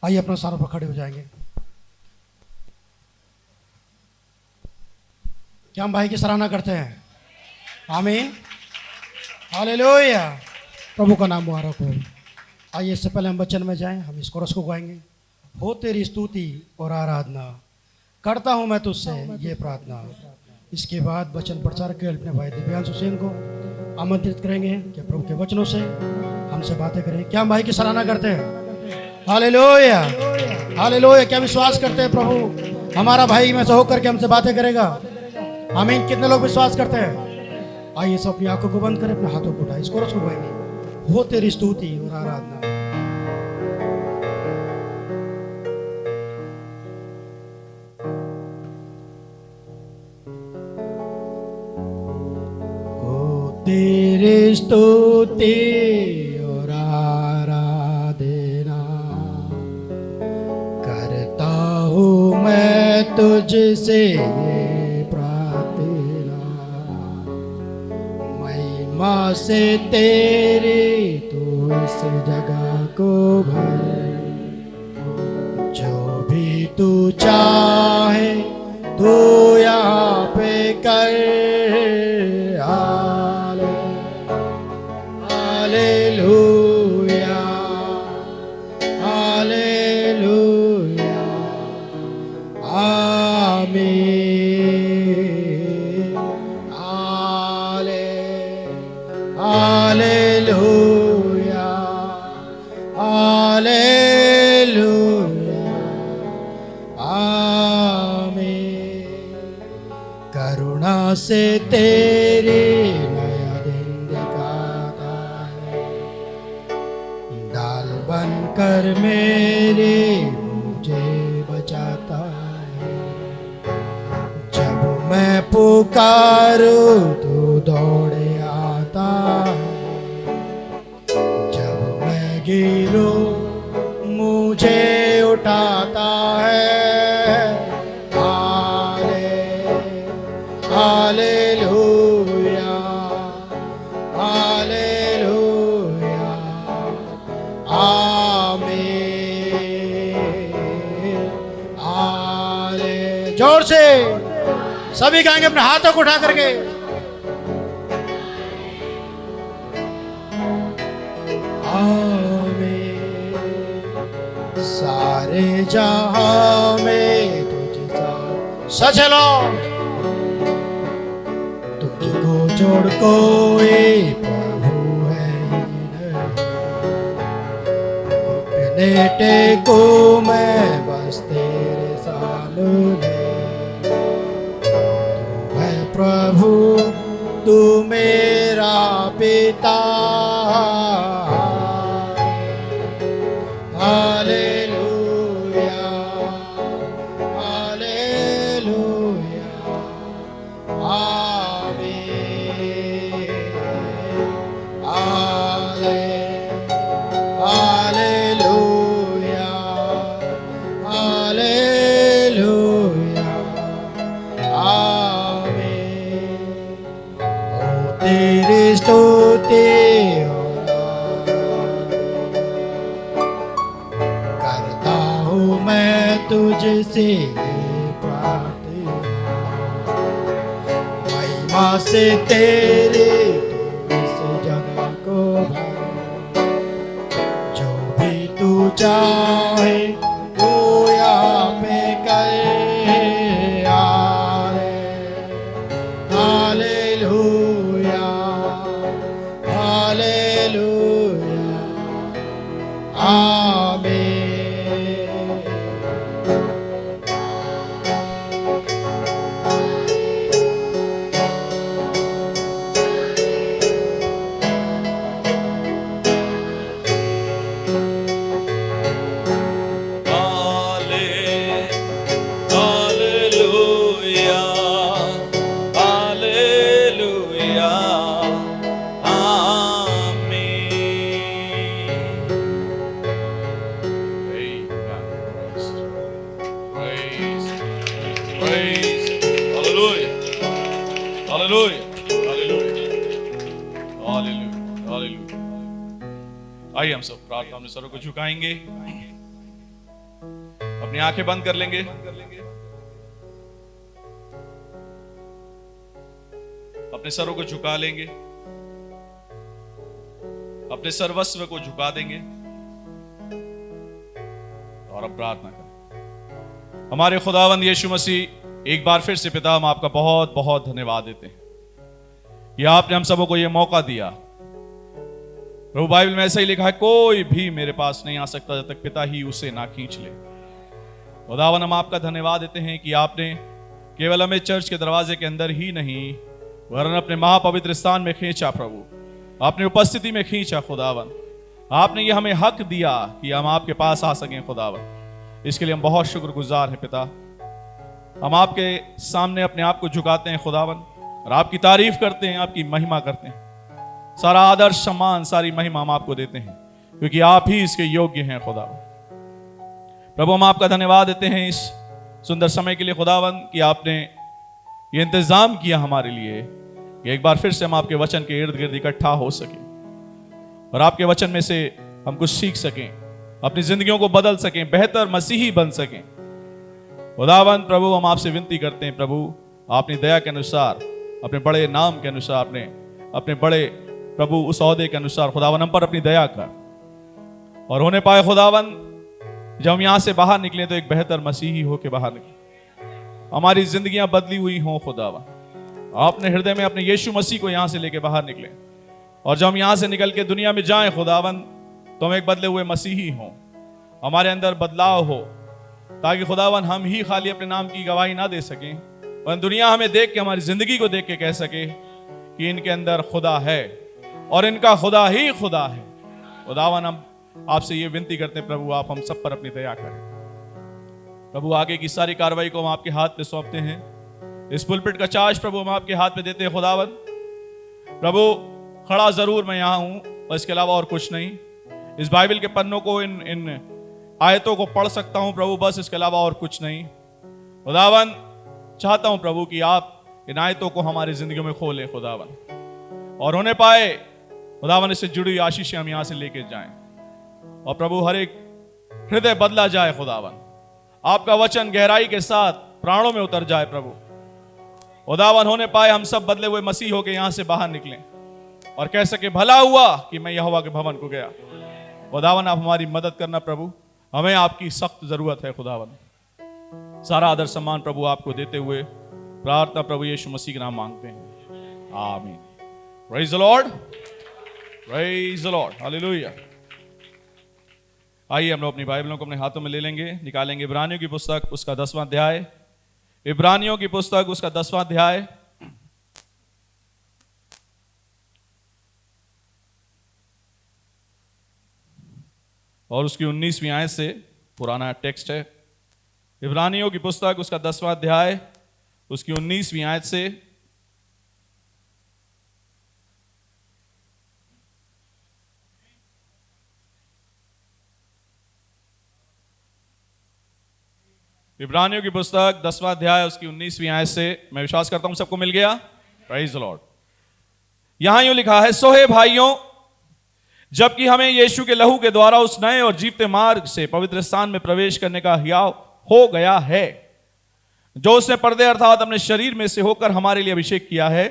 आइए अपने स्थानों पर खड़े हो जाएंगे। क्या हम भाई की सराहना करते हैं? आमीन, हालेलुया। प्रभु का नाम मुबारक हो। आइए इससे पहले हम वचन में जाएं, हम इस कोरस को गाएंगे। हो तेरी स्तुति और आराधना, करता हूं मैं तुझसे ये प्रार्थना। इसके बाद वचन प्रचार के अपने भाई दिव्यांशु सिंह को आमंत्रित करेंगे कि प्रभु के वचनों से हमसे बातें करें। क्या हम भाई की सराहना करते हैं? Hallelujah, hallelujah. क्या विश्वास करते हैं प्रभु हमारा भाई में से होकर के हमसे बातें करेगा? आमीन। कितने लोग विश्वास करते हैं? आइए सब अपनी आंखों को बंद करें, अपने हाथों को उठाएं, इस कोरस को गाएंगे। हो तेरी स्तुति और आराधना। हो तेरी स्तुति और आराधना, करता हूँ मैं तुझसे माँ से तेरी तू इस जगह को भर, जो भी तू चाहे तू यहाँ पे कर। हालेलुया, हालेलुया, आमीन। हालेलुया, हालेलुया, आमीन। करुणा से तेरी नया दिन दिखाता है, डाल बनकर मेरे मुझे बचाता है। जब मैं पुकारूं तो दौड़े आता, जब मैं गिरूं मुझे उठाता है। हालेलुया, हालेलुया, आमीन। जोर से सभी गाएंगे अपने हाथों को उठा करके। सारे जहां में तुझसा सच लो, तुझको जोड़ कोई प्रभु है ही नहीं। घुटने टेको मैं बस तेरे सामने, तू है प्रभु, तू मेरा पिता। हालेलुया, हालेलुया, आमीन। हालेलुया, हालेलुया, आमीन। ओ तेरी स्तुति मैं तुझसे प्रार्थना, महिमा से तेरे तू इस जगह को भर, जो भी तू चाहे तू यहाँ पे करे। हालेलुया, हालेलुया, आमीन। आइए हम सब प्रार्थना में सरों को झुकाएंगे। अपनी आंखें बंद कर लेंगे। अपने सरों को झुका लेंगे, अपने सर्वस्व को झुका देंगे और अब प्रार्थना करें। हमारे खुदावंद यीशु मसीह, एक बार फिर से पिता, हम आपका बहुत बहुत धन्यवाद देते हैं कि आपने हम सबों को यह मौका दिया। प्रभु, बाइबल में ऐसा ही लिखा है, कोई भी मेरे पास नहीं आ सकता जब तक पिता ही उसे ना खींच ले। खुदावन, हम आपका धन्यवाद देते हैं कि आपने केवल हमें चर्च के दरवाजे के अंदर ही नहीं, वरन अपने महापवित्र स्थान में खींचा। प्रभु, आपने उपस्थिति में खींचा। खुदावन, आपने ये हमें हक दिया कि हम आपके पास आ सकें। खुदावन, इसके लिए हम बहुत शुक्रगुजार हैं पिता। हम आपके सामने अपने आप को झुकाते हैं खुदावन, और आपकी तारीफ करते हैं, आपकी महिमा करते हैं। सारा आदर, सम्मान, सारी महिमा हम आपको देते हैं, क्योंकि आप ही इसके योग्य हैं। खुदावन प्रभु, हम आपका धन्यवाद देते हैं इस सुंदर समय के लिए खुदावन, कि आपने ये इंतजाम किया हमारे लिए कि एक बार फिर से हम आपके वचन के इर्द गिर्द इकट्ठा हो सकें और आपके वचन में से हम कुछ सीख सकें, अपनी जिंदगियों को बदल सकें, बेहतर मसीही बन सकें। खुदावन प्रभु, हम आपसे विनती करते हैं प्रभु, अपनी दया के अनुसार, अपने बड़े नाम के अनुसार, अपने बड़े प्रभु उस औहदे के अनुसार खुदावन हम पर अपनी दया कर। और होने पाए खुदावन, जब हम यहां से बाहर निकले तो एक बेहतर मसीही होकर बाहर निकले, हमारी जिंदगियां बदली हुई हों। खुदावन, आपने हृदय में अपने यीशु मसीह को यहां से लेके बाहर निकले, और जब हम यहां से निकल के दुनिया में जाएं खुदावन, तो हम एक बदले हुए मसीही हों, हमारे अंदर बदलाव हो, ताकि खुदावन हम ही खाली अपने नाम की गवाही ना दे सकें, पर दुनिया हमें देख के, हमारी जिंदगी को देख के कह सके कि इनके अंदर खुदा है और इनका खुदा ही खुदा है। खुदावन, हम आपसे ये विनती करते हैं प्रभु, आप हम सब पर अपनी दया करें। प्रभु, आगे की सारी कार्रवाई को हम आपके हाथ पे सौंपते हैं। इस पुलपिट का चार्ज प्रभु हम आपके हाथ में देते हैं। खुदावन प्रभु, खड़ा जरूर मैं यहां हूं, और इसके अलावा और कुछ नहीं। इस बाइबल के पन्नों को, इन आयतों को पढ़ सकता हूं प्रभु, बस, इसके अलावा और कुछ नहीं। खुदावन, चाहता हूं प्रभु कि आप इन आयतों को हमारी जिंदगी में खोलें खुदावन, और होने पाए खुदावन इससे जुड़ी आशीषें हम यहां से लेके जाएं, और प्रभु हर एक हृदय बदला जाए। खुदावन, आपका वचन गहराई के साथ प्राणों में उतर जाए। प्रभु खुदावन, होने पाए हम सब बदले हुए मसीह होके यहां से बाहर निकलें और कह सके, भला हुआ कि मैं यहोवा के भवन को गया। खुदावन, आप हमारी मदद करना प्रभु, हमें आपकी सख्त जरूरत है। खुदावन, सारा आदर सम्मान प्रभु आपको देते हुए प्रार्थना प्रभु यीशु मसीह के नाम मांगते हैं, आमीन। Praise the Lord, praise the lord, hallelujah. आइए हम लोग अपनी बाइबलों को अपने हाथों में ले लेंगे, निकालेंगे इब्रानियों की पुस्तक, उसका 10वां अध्याय। इब्रानियों की पुस्तक, उसका 10वां अध्याय, और उसकी 19वीं आयत से पुराना टेक्स्ट है। इब्रानियों की पुस्तक, उसका 10वां अध्याय, उसकी 19वीं आयत से इब्रानियों की पुस्तक 10वां अध्याय, उसकी 19वीं आयत से, मैं विश्वास करता हूं सबको मिल गया। Praise the Lord. यहां यूं लिखा है, सो हे भाइयों, जबकि हमें यीशु के लहू के द्वारा उस नए और जीवते मार्ग से पवित्र स्थान में प्रवेश करने का हियाव हो गया है, जो उसने पर्दे अर्थात अपने शरीर में से होकर हमारे लिए अभिषेक किया है,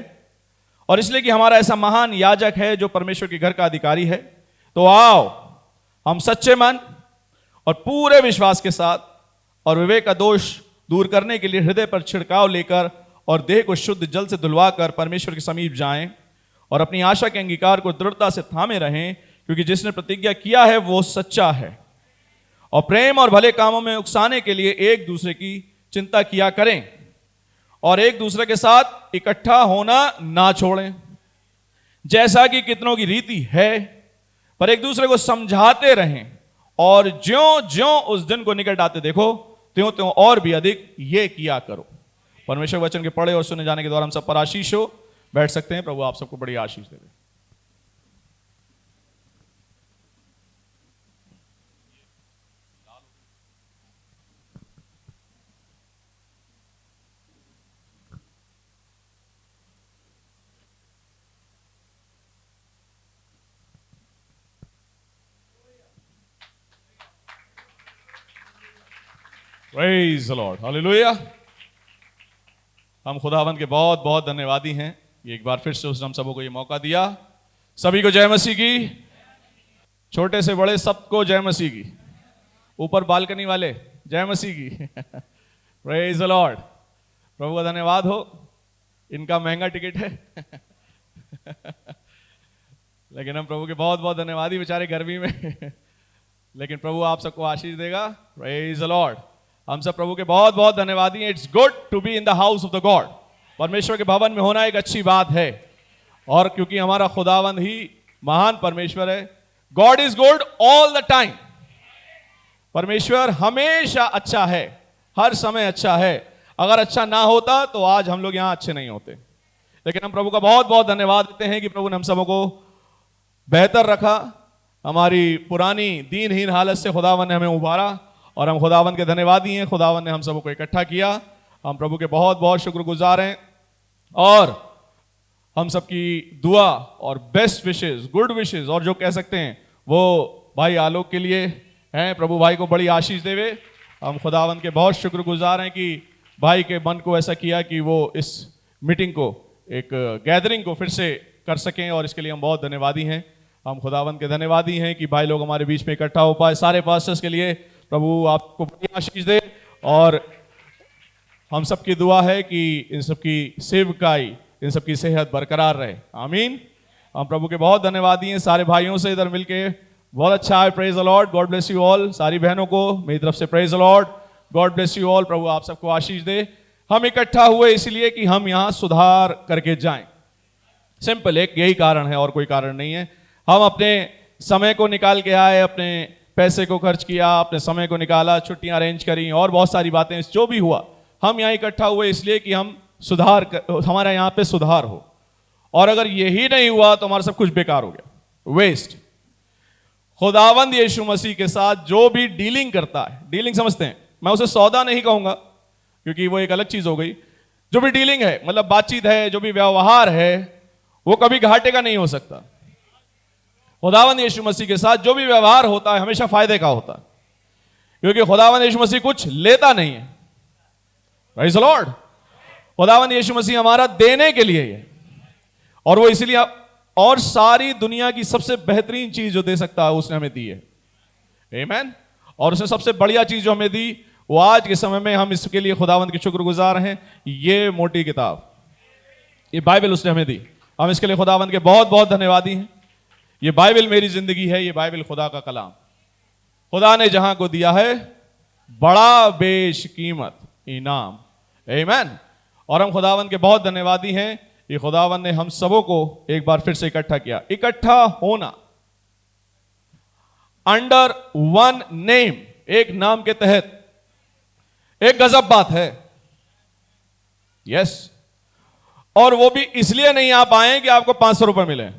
और इसलिए कि हमारा ऐसा महान याजक है जो परमेश्वर के घर का अधिकारी है, तो आओ हम सच्चे मन और पूरे विश्वास के साथ और विवेक का दोष दूर करने के लिए हृदय पर छिड़काव लेकर और देह को शुद्ध जल से धुलवा कर परमेश्वर के समीप जाएं, और अपनी आशा के अंगीकार को दृढ़ता से थामे रहें, क्योंकि जिसने प्रतिज्ञा किया है वो सच्चा है। और प्रेम और भले कामों में उकसाने के लिए एक दूसरे की चिंता किया करें, और एक दूसरे के साथ इकट्ठा होना ना छोड़ें, जैसा कि कितनों की रीति है, पर एक दूसरे को समझाते रहें, और ज्यों ज्यों उस दिन को निकट आते देखो, त्यों त्यों और भी अधिक ये किया करो। परमेश्वर वचन के पढ़े और सुने जाने के द्वारा हम सब पर आशीष हो। बैठ सकते हैं। प्रभु आप सबको बड़ी आशीष दे दे। Praise the lord, hallelujah. हम खुदावंद के बहुत बहुत धन्यवादी हैं, एक बार फिर से उसने हम सबों को ये मौका दिया। सभी को जय मसीह की, छोटे से बड़े सबको जय मसीह की, ऊपर बालकनी वाले जय मसीह की। प्रेज द लॉर्ड, प्रभु का धन्यवाद हो। इनका महंगा टिकट है लेकिन हम प्रभु के बहुत बहुत धन्यवादी, बेचारे गर्मी में लेकिन प्रभु आप सबको आशीष देगा। प्रेज द लॉर्ड, हम सब प्रभु के बहुत बहुत धन्यवादी हैं। It's good to be in the house of the God, परमेश्वर के भवन में होना एक अच्छी बात है। और क्योंकि हमारा खुदावंद ही महान परमेश्वर है, God is good all the time. परमेश्वर हमेशा अच्छा है, हर समय अच्छा है। अगर अच्छा ना होता तो आज हम लोग यहां अच्छे नहीं होते। लेकिन हम प्रभु का बहुत बहुत धन्यवाद देते हैं कि प्रभु ने हम सबों को बेहतर रखा, हमारी पुरानी दीनहीन हालत से खुदावन ने हमें उबारा और हम खुदावन के धन्यवादी हैं। खुदावन ने हम सबों को इकट्ठा किया, हम प्रभु के बहुत बहुत शुक्रगुजार हैं। और हम सबकी दुआ और बेस्ट विशेस, गुड विशेस और जो कह सकते हैं वो भाई आलोक के लिए हैं। प्रभु भाई को बड़ी आशीष देवे। हम खुदावन के बहुत शुक्रगुजार हैं कि भाई के मन को ऐसा किया कि वो इस मीटिंग को, एक गैदरिंग को फिर से कर सकें, और इसके लिए हम बहुत धन्यवादी हैं। हम खुदावन के धन्यवादी हैं कि भाई लोग हमारे बीच में इकट्ठा हो पाए। सारे पास्टर्स के लिए प्रभु आपको बड़ी आशीष दे, और हम सबकी दुआ है कि इन सबकी सेवकाई, इन सबकी सेहत बरकरार रहे। आमीन। हम प्रभु के बहुत धन्यवादी हैं। सारे भाइयों से इधर मिलके बहुत अच्छा है। Praise the lord, God bless you all. सारी बहनों को मेरी तरफ से praise the lord, God bless you all. प्रभु आप सबको आशीष दे। हम इकट्ठा हुए इसलिए कि हम यहां सुधार करके जाएं। सिंपल, एक यही कारण है और कोई कारण नहीं है। हम अपने समय को निकाल के आए, अपने पैसे को खर्च किया, अपने समय को निकाला, छुट्टियां अरेंज करी और बहुत सारी बातें, जो भी हुआ, हम यहाँ इकट्ठा हुए इसलिए कि हम हमारा यहाँ पे सुधार हो। और अगर यही नहीं हुआ तो हमारा सब कुछ बेकार हो गया, वेस्ट। खुदावंद यीशु मसीह के साथ जो भी डीलिंग करता है, डीलिंग समझते हैं, मैं उसे सौदा नहीं कहूंगा क्योंकि वो एक अलग चीज हो गई। जो भी डीलिंग है, मतलब बातचीत है, जो भी व्यवहार है, वो कभी घाटे का नहीं हो सकता। खुदावंद यीशु मसीह के साथ जो भी व्यवहार होता है हमेशा फायदे का होता है, क्योंकि खुदावंद यीशु मसीह कुछ लेता नहीं है। Praise the Lord. खुदावंद यीशु मसीह हमारा देने के लिए है, और वो इसलिए, और सारी दुनिया की सबसे बेहतरीन चीज जो दे सकता है उसने हमें दी है। आमीन। और उसने सबसे बढ़िया चीज जो हमें दी, वो आज के समय में हम इसके लिए खुदावंद के शुक्रगुजार हैं। ये मोटी किताब, ये बाइबल उसने हमें दी, हम इसके लिए खुदावंद के बहुत बहुत धन्यवादी हैं। ये बाइबल मेरी जिंदगी है, ये बाइबल खुदा का कलाम, खुदा ने जहां को दिया है बड़ा बेशकीमत इनाम। आमीन। और हम खुदावंद के बहुत धन्यवादी हैं। ये खुदावंद ने हम सबों को एक बार फिर से इकट्ठा किया। इकट्ठा होना अंडर वन नेम, एक नाम के तहत, एक गजब बात है। यस। और वो भी इसलिए नहीं आप आए कि आपको 500 रुपए मिले,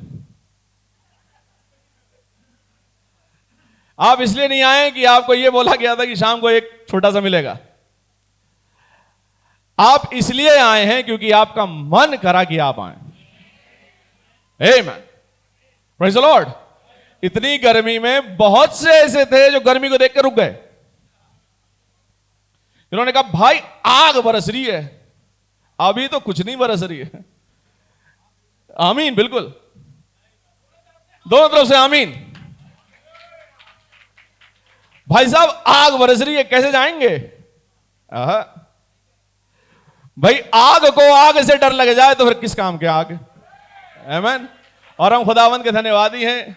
आप इसलिए नहीं आए कि आपको यह बोला गया था कि शाम को एक छोटा सा मिलेगा। आप इसलिए आए हैं क्योंकि आपका मन करा कि आप आए। आमीन। Praise the Lord. इतनी गर्मी में बहुत से ऐसे थे जो गर्मी को देखकर रुक गए। इन्होंने कहा भाई आग बरस रही है, अभी तो कुछ नहीं बरस रही है। आमीन। बिल्कुल, दोनों तरफ से आमीन। भाई साहब आग बरस रही है, कैसे जाएंगे? भाई आग को आग से डर लग जाए तो फिर किस काम के आग? आमीन। और हम खुदावंद के धन्यवादी हैं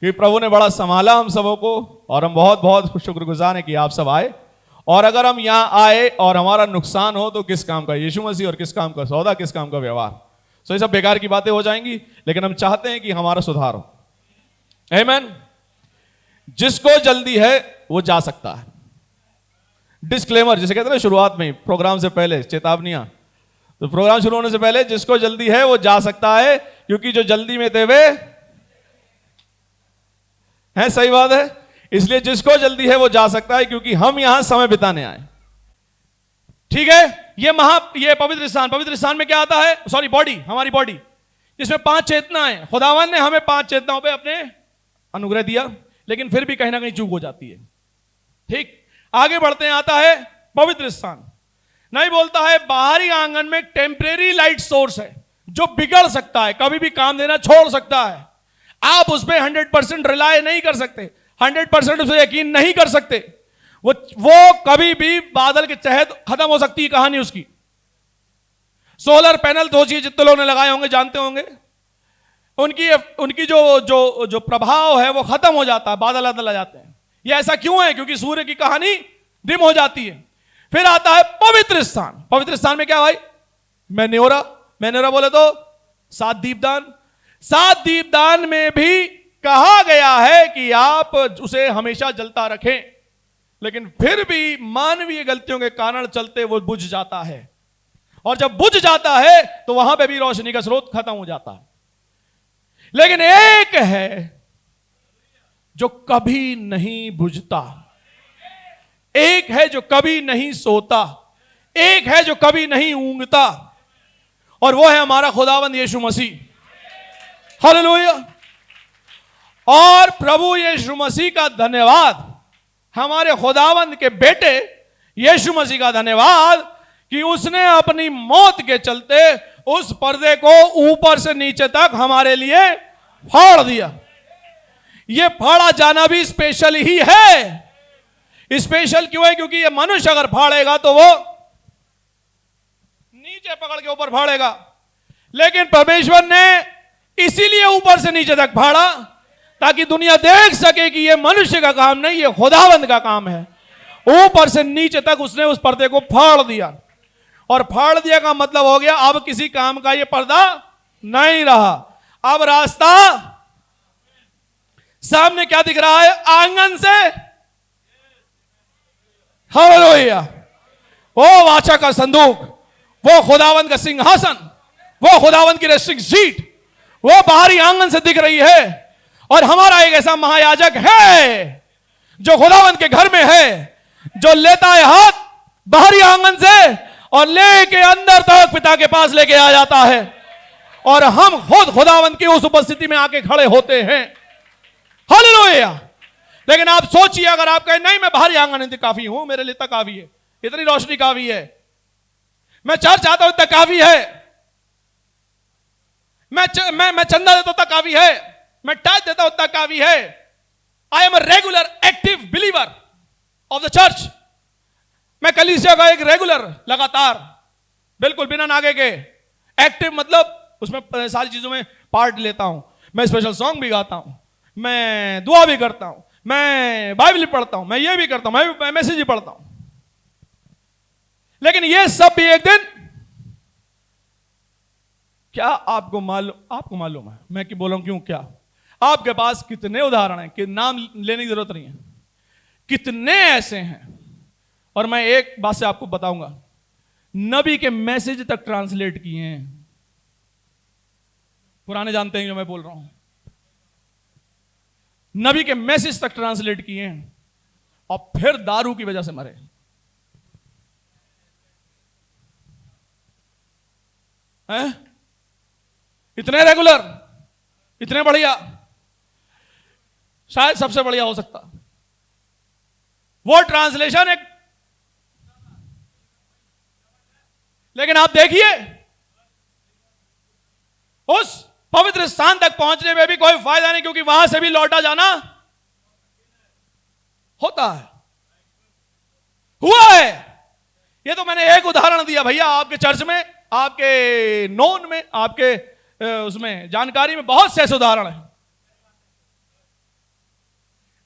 कि प्रभु ने बड़ा संभाला हम सबों को, और हम बहुत बहुत शुक्रगुजार हैं कि आप सब आए। और अगर हम यहां आए और हमारा नुकसान हो तो किस काम का यीशु मसीह, और किस काम का सौदा, किस काम का व्यवहार? सो ये सब बेकार की बातें हो जाएंगी। लेकिन हम चाहते हैं कि हमारा सुधार हो। आमीन। जिसको जल्दी है वो जा सकता है। डिस्क्लेमर जिसे कहते हैं ना, शुरुआत में प्रोग्राम से पहले चेतावनियां, तो प्रोग्राम शुरू होने से पहले जिसको जल्दी है वो जा सकता है, क्योंकि जो जल्दी में थे वे हैं। सही बात है। इसलिए जिसको जल्दी है वो जा सकता है, क्योंकि हम यहां समय बिताने आए। ठीक है। ये पवित्र स्थान में क्या आता है? सॉरी, बॉडी, हमारी बॉडी, जिसमें 5 चेतनाएं। खुदावन ने हमें 5 चेतनाओं पे अपने अनुग्रह दिया, लेकिन फिर भी कहीं ना कहीं चूक हो जाती है। ठीक। आगे बढ़ते हैं, आता है पवित्र स्थान। नहीं बोलता है बाहरी आंगन में टेम्परेरी लाइट सोर्स है जो बिगड़ सकता है, कभी भी काम देना छोड़ सकता है। आप उस पर 100% रिलाय नहीं कर सकते, 100% उस पर यकीन नहीं कर सकते। वो कभी भी बादल के तहत खत्म हो सकती है कहानी उसकी। सोलर पैनल तो जितने लोगों ने लगाए होंगे जानते होंगे, उनकी जो प्रभाव है वो खत्म हो जाता है, बादल बादल आ जाते हैं। ये ऐसा क्यों है? क्योंकि सूर्य की कहानी डिम हो जाती है। फिर आता है पवित्र स्थान। पवित्र स्थान में क्या भाई? मैन्योरा बोले तो 7 दीपदान। 7 दीपदान में भी कहा गया है कि आप उसे हमेशा जलता रखें, लेकिन फिर भी मानवीय गलतियों के कारण चलते वो बुझ जाता है, और जब बुझ जाता है तो वहां पे भी रोशनी का स्रोत खत्म हो जाता है। लेकिन एक है जो कभी नहीं बुझता, एक है जो कभी नहीं सोता, एक है जो कभी नहीं ऊंघता, और वो है हमारा खुदावंद यीशु मसीह। हालेलुया। और प्रभु यीशु मसीह का धन्यवाद, हमारे खुदावंद के बेटे यीशु मसीह का धन्यवाद कि उसने अपनी मौत के चलते उस पर्दे को ऊपर से नीचे तक हमारे लिए फाड़ दिया। यह फाड़ा जाना भी स्पेशल ही है। स्पेशल क्यों है? क्योंकि ये मनुष्य अगर फाड़ेगा तो वो नीचे पकड़ के ऊपर फाड़ेगा, लेकिन परमेश्वर ने इसीलिए ऊपर से नीचे तक फाड़ा ताकि दुनिया देख सके कि ये मनुष्य का काम नहीं, ये खुदावंद का काम है। ऊपर से नीचे तक उसने उस पर्दे को फाड़ दिया, और फाड़ दिया का मतलब हो गया अब किसी काम का ये पर्दा नहीं रहा। अब रास्ता सामने क्या दिख रहा है? आंगन से हालेलुया, वो वाचा का संदूक, वो खुदावंद का सिंहासन, वो खुदावंद की रेस्टिंग सीट, वो बाहरी आंगन से दिख रही है। और हमारा एक ऐसा महायाजक है जो खुदावंद के घर में है, जो लेता है हाथ बाहरी आंगन से और लेके अंदर तक पिता के पास लेके आ जाता है, और हम खुद खुदावंद की उस उपस्थिति में आके खड़े होते हैं। हालेलुया। लेकिन आप सोचिए, अगर आप कहें नहीं मैं बाहरी आंगन से काफी हूं, मेरे लिए इतना काफी है, इतनी रोशनी काफी है, मैं चर्च आता हूं इतना काफी है, मैं चंदा देता हूं इतना काफी है, मैं टाइज देता हूं इतना काफी है, I am a regular active believer of the church, मैं कलीसिया का एक रेगुलर, लगातार, बिल्कुल बिना नागे के एक्टिव, मतलब उसमें सारी चीजों में पार्ट लेता हूं, मैं स्पेशल सॉन्ग भी गाता हूं, मैं दुआ भी करता हूं, मैं बाइबल पढ़ता हूं, मैं ये भी करता हूं, मैं मैसेज भी पढ़ता हूं। लेकिन ये सब भी एक दिन, क्या आपको मालूम है मैं कि बोल रहा हूं क्यों? क्या आपके पास कितने उदाहरण हैं कि नाम लेने की जरूरत नहीं है, कितने ऐसे हैं। और मैं एक बात से आपको बताऊंगा, नबी के मैसेज तक ट्रांसलेट किए हैं, पुराने जानते हैं जो मैं बोल रहा हूं, नबी के मैसेज तक ट्रांसलेट किए हैं, और फिर दारू की वजह से मरे। हैं? इतने रेगुलर, इतने बढ़िया, शायद सबसे बढ़िया हो सकता वो ट्रांसलेशन एक। लेकिन आप देखिए, उस पवित्र स्थान तक पहुंचने में भी कोई फायदा नहीं, क्योंकि वहां से भी लौटा जाना होता है, हुआ है। ये तो मैंने एक उदाहरण दिया भैया, आपके चर्च में, आपके नोन में, आपके उसमें जानकारी में बहुत से ऐसे उदाहरण हैं।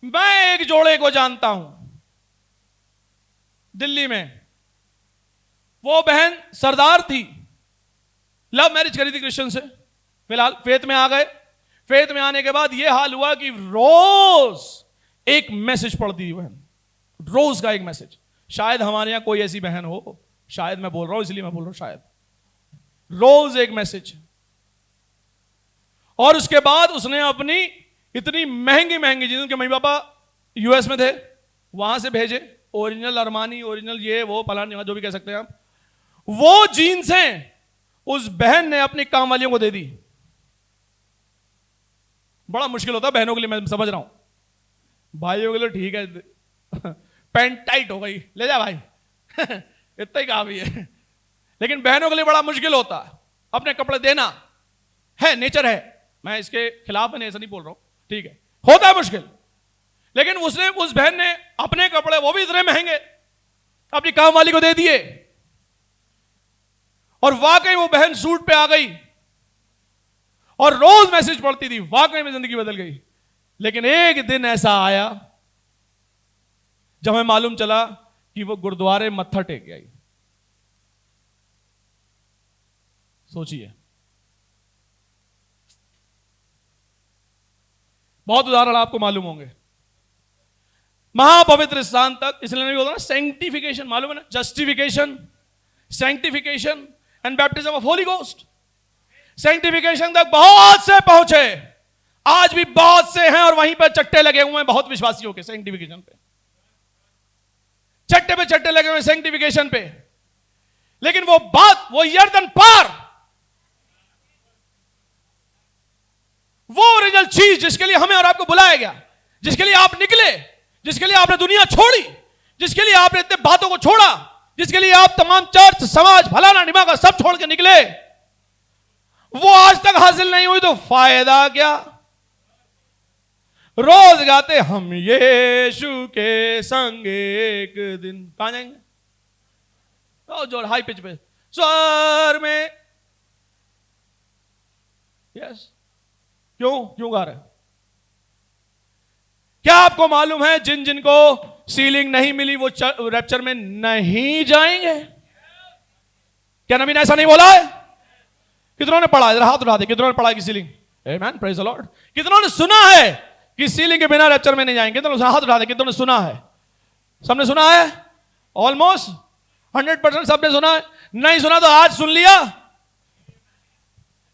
मैं एक जोड़े को जानता हूं दिल्ली में, वो बहन सरदार थी, लव मैरिज करी थी क्रिश्चियन से, फिलहाल फेथ में आ गए। फेथ में आने के बाद यह हाल हुआ कि रोज एक मैसेज पढ़ती थी बहन, रोज का एक मैसेज। शायद हमारे यहां कोई ऐसी बहन हो, शायद मैं बोल रहा हूं इसलिए मैं बोल रहा हूं, शायद रोज एक मैसेज। और उसके बाद उसने अपनी इतनी महंगी महंगी चीजें, उनके मम्मी पापा यूएस में थे, वहां से भेजे, ओरिजिनल अरमानी, ओरिजिनल ये वो फलाना जो भी कह सकते हैं आप, वो जीन्सें उस बहन ने अपनी काम वालियों को दे दी। बड़ा मुश्किल होता है बहनों के लिए, मैं समझ रहा हूं, भाइयों के लिए ठीक है, पैंट टाइट हो गई, ले जा भाई इतना ही काफी है। लेकिन बहनों के लिए बड़ा मुश्किल होता है अपने कपड़े देना, है नेचर है, मैं इसके खिलाफ मैंने ऐसा नहीं बोल रहा हूं, ठीक है, होता है मुश्किल। लेकिन उसने, उस बहन ने अपने कपड़े, वो भी इतने महंगे, अपनी काम वाली को दे दिए, और वाकई वो बहन सूट पे आ गई और रोज मैसेज पढ़ती थी, वाकई में जिंदगी बदल गई। लेकिन एक दिन ऐसा आया जब हमें मालूम चला कि वो गुरुद्वारे मत्था टेक आई। सोचिए, बहुत उदाहरण आपको मालूम होंगे, महापवित्र स्थान तक, इसलिए नहीं बोलता ना सैंक्टिफिकेशन, मालूम है ना, justification, sanctification and baptism of holy ghost. Sanctification तक बहुत से पहुंचे, आज भी बहुत से हैं, और वहीं पर चट्टे लगे हुए हैं बहुत विश्वासियों के सैंक्टिफिकेशन पे, चट्टे पे चट्टे लगे हुए सैंक्टिफिकेशन पे। लेकिन वो बात, वो यर्दन पार, वो ओरिजिनल चीज जिसके लिए हमें और आपको बुलाया गया, जिसके लिए आप निकले, जिसके लिए आपने दुनिया छोड़ी, जिसके लिए आपने इतने बातों को छोड़ा, जिसके लिए आप तमाम चर्च, समाज, फलाना निमाका सब छोड़ के निकले, वो आज तक हासिल नहीं हुई, तो फायदा क्या? रोज गाते हम यीशु के संग एक दिन, कहां जाएंगे? तो जो हाई पिच पे स्वर में, यस, क्यों गा रहे? क्या आपको मालूम है जिन जिनको सीलिंग नहीं मिली वो रैप्चर में नहीं जाएंगे? क्या नबी ने ऐसा नहीं बोला है? कितनों ने पढ़ा, इधर हाथ उठा दे, कितनों ने पढ़ा कि ceiling, amen, praise the Lord. कितनों ने सुना है कि सीलिंग के बिना रैप्चर में नहीं जाएंगे? कितनों ने हाथ उठा दे, कितनों ने सुना है? सबने सुना है, ऑलमोस्ट 100% सबने सुना है। नहीं सुना तो आज सुन लिया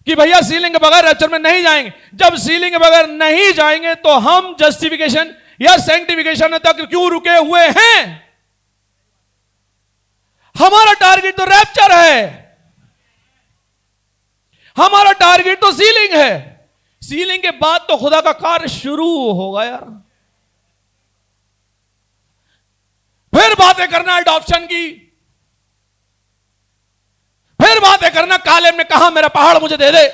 कि भैया सीलिंग के बगैर रैप्चर में नहीं जाएंगे। जब सीलिंग के बगैर नहीं जाएंगे तो हम जस्टिफिकेशन या सैंक्टिफिकेशन तक क्यों रुके हुए हैं? हमारा टारगेट तो रैप्चर है, हमारा टारगेट तो सीलिंग है। सीलिंग के बाद तो खुदा का कार्य शुरू होगा यार। फिर बातें करना अडॉप्शन की, फिर बातें करना कालेब ने कहा मेरा पहाड़ मुझे दे दे।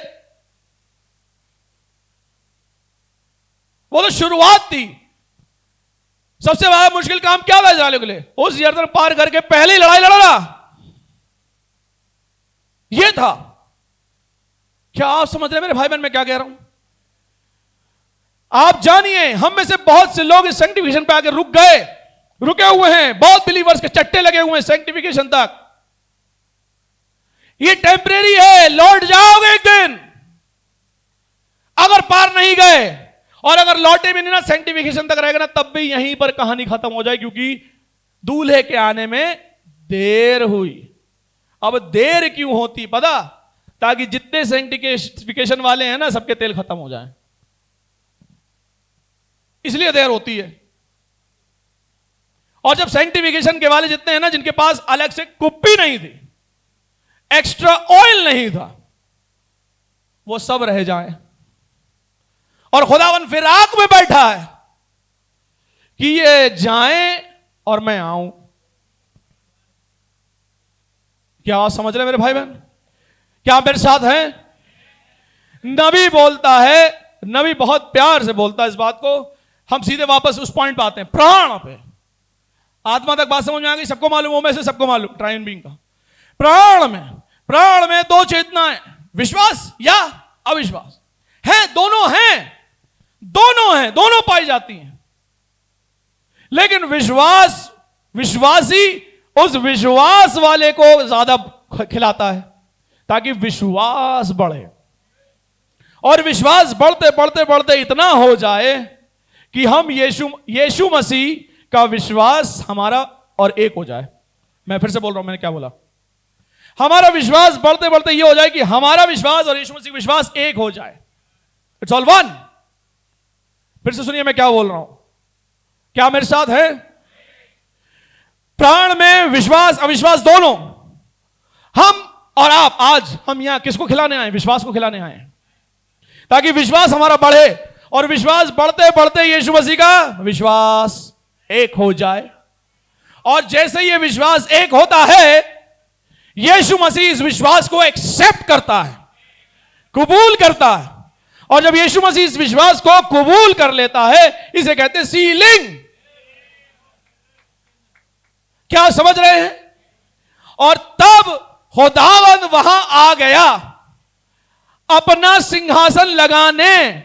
वो तो शुरुआत थी। सबसे ज्यादा मुश्किल काम क्या था इस्राएलियों के लिए? उस यरदन पार करके पहली लड़ाई लड़ना, यह था। क्या आप समझ रहे मेरे भाई बहन मैं क्या कह रहा हूं? आप जानिए, हम में से बहुत से लोग इस सैंक्टिफिकेशन पे आके रुके हुए हैं। बहुत बिलीवर्स के चट्टे लगे हुए हैं सैंक्टिफिकेशन तक। ये टेम्परेरी है, लौट जाओगे एक दिन। अगर पार नहीं गए और अगर लौटे भी नहीं ना, सैंक्टिफिकेशन तक रहेगा ना, तब भी यहीं पर कहानी खत्म हो जाए, क्योंकि दूल्हे के आने में देर हुई। अब देर क्यों होती पता? ताकि जितने सैंक्टिफिकेशन वाले हैं ना, सबके तेल खत्म हो जाए, इसलिए देर होती है। और जब सैंक्टिफिकेशन के वाले जितने हैं ना, जिनके पास अलग से कुप्पी नहीं थी, एक्स्ट्रा ऑयल नहीं था, वो सब रह जाए। और खुदावन फिराक में बैठा है कि ये जाएं और मैं आऊं। क्या आप समझ रहे हैं मेरे भाई बहन? क्या मेरे साथ हैं? नबी बोलता है, नबी बहुत प्यार से बोलता है इस बात को। हम सीधे वापस उस पॉइंट पे आते हैं, प्राण पे। आत्मा तक बात समझ में आ गई? सबको मालूम हो, में से सबको मालूम ट्राइन बीइंग का। प्राण में दो चेतनाएं, विश्वास या अविश्वास है। दोनों हैं, दोनों पाई जाती हैं। लेकिन विश्वासी उस विश्वास वाले को ज्यादा खिलाता है ताकि विश्वास बढ़े। और विश्वास बढ़ते बढ़ते बढ़ते इतना हो जाए कि हम यीशु मसीह का विश्वास हमारा और एक हो जाए। मैं फिर से बोल रहा हूं, मैंने क्या बोला? हमारा विश्वास बढ़ते बढ़ते यह हो जाए कि हमारा विश्वास और यीशु मसीह विश्वास एक हो जाए। It's all one. फिर से सुनिए मैं क्या बोल रहा हूं, क्या मेरे साथ है? प्राण में विश्वास अविश्वास दोनों। हम और आप आज हम यहां किसको खिलाने आए? विश्वास को खिलाने आए, ताकि विश्वास हमारा बढ़े। और विश्वास बढ़ते बढ़ते यीशु मसीह का विश्वास एक हो जाए। और जैसे ये विश्वास एक होता है, यीशु मसीह इस विश्वास को एक्सेप्ट करता है, कबूल करता है। और जब यीशु मसीह इस विश्वास को कबूल कर लेता है, इसे कहते हैं सीलिंग। क्या समझ रहे हैं? और तब खुदावंद वहां आ गया अपना सिंहासन लगाने।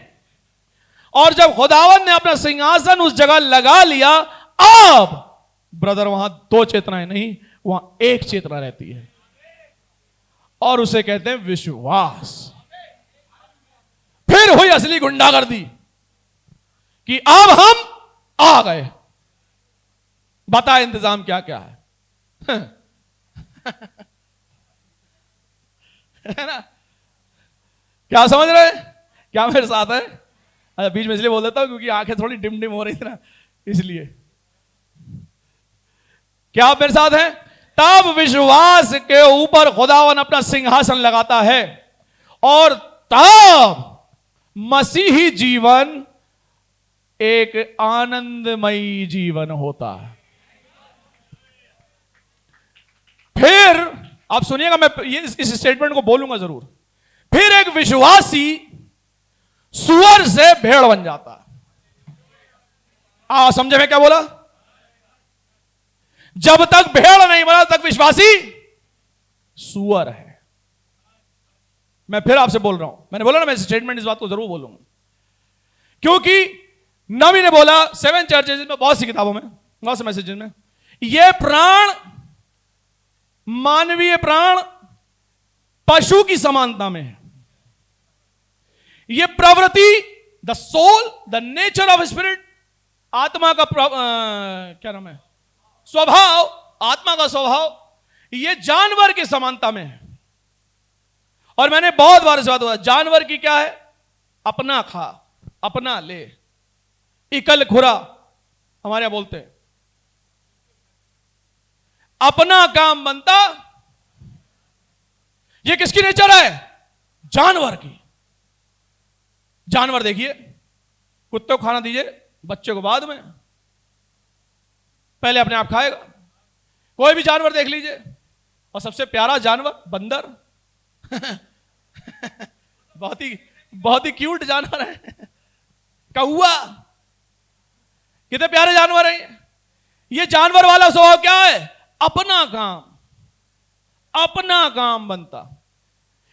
और जब खुदावंद ने अपना सिंहासन उस जगह लगा लिया, अब ब्रदर वहां दो चेतनाएं नहीं, वहां एक चेतना रहती है, और उसे कहते हैं विश्वास। फिर हुई असली गुंडागर्दी कि अब हम आ गए। बता इंतजाम क्या क्या है? है ना? क्या समझ रहे हैं? क्या मेरे साथ है? अच्छा, बीच में इसलिए बोल देता हूं क्योंकि आंखें थोड़ी डिम डिम हो रही थी ना, इसलिए। क्या आप मेरे साथ हैं? तब विश्वास के ऊपर खुदावन अपना सिंहासन लगाता है, और तब मसीही जीवन एक आनंदमयी जीवन होता है। फिर आप सुनिएगा, मैं ये इस स्टेटमेंट को बोलूंगा जरूर। फिर एक विश्वासी सुअर से भेड़ बन जाता है। समझे मैं क्या बोला? जब तक भेड़ नहीं बना तक विश्वासी सुअर है। मैं फिर आपसे बोल रहा हूं, मैंने बोला ना, मैं स्टेटमेंट इस बात को जरूर बोलूंगा, क्योंकि नबी ने बोला 7 चर्चेज में, बहुत सी किताबों में, बहुत से मैसेज में, यह प्राण, मानवीय प्राण पशु की समानता में है। यह प्रवृत्ति, the soul, the nature of spirit, आत्मा का क्या नाम है, स्वभाव, आत्मा का स्वभाव, यह जानवर की समानता में है। और मैंने बहुत बार इस बात बोला, जानवर की क्या है? अपना खा, अपना ले, इकल खुरा हमारे यहां बोलते हैं। अपना काम बनता, यह किसकी नेचर है? जानवर की। जानवर देखिए, कुत्ते को खाना दीजिए, बच्चे को बाद में, पहले अपने आप खाएगा। कोई भी जानवर देख लीजिए, और सबसे प्यारा जानवर बंदर। बहुत ही क्यूट जानवर है। कौआ, कितने प्यारे जानवर हैं ये। जानवर वाला स्वभाव क्या है? अपना काम बनता।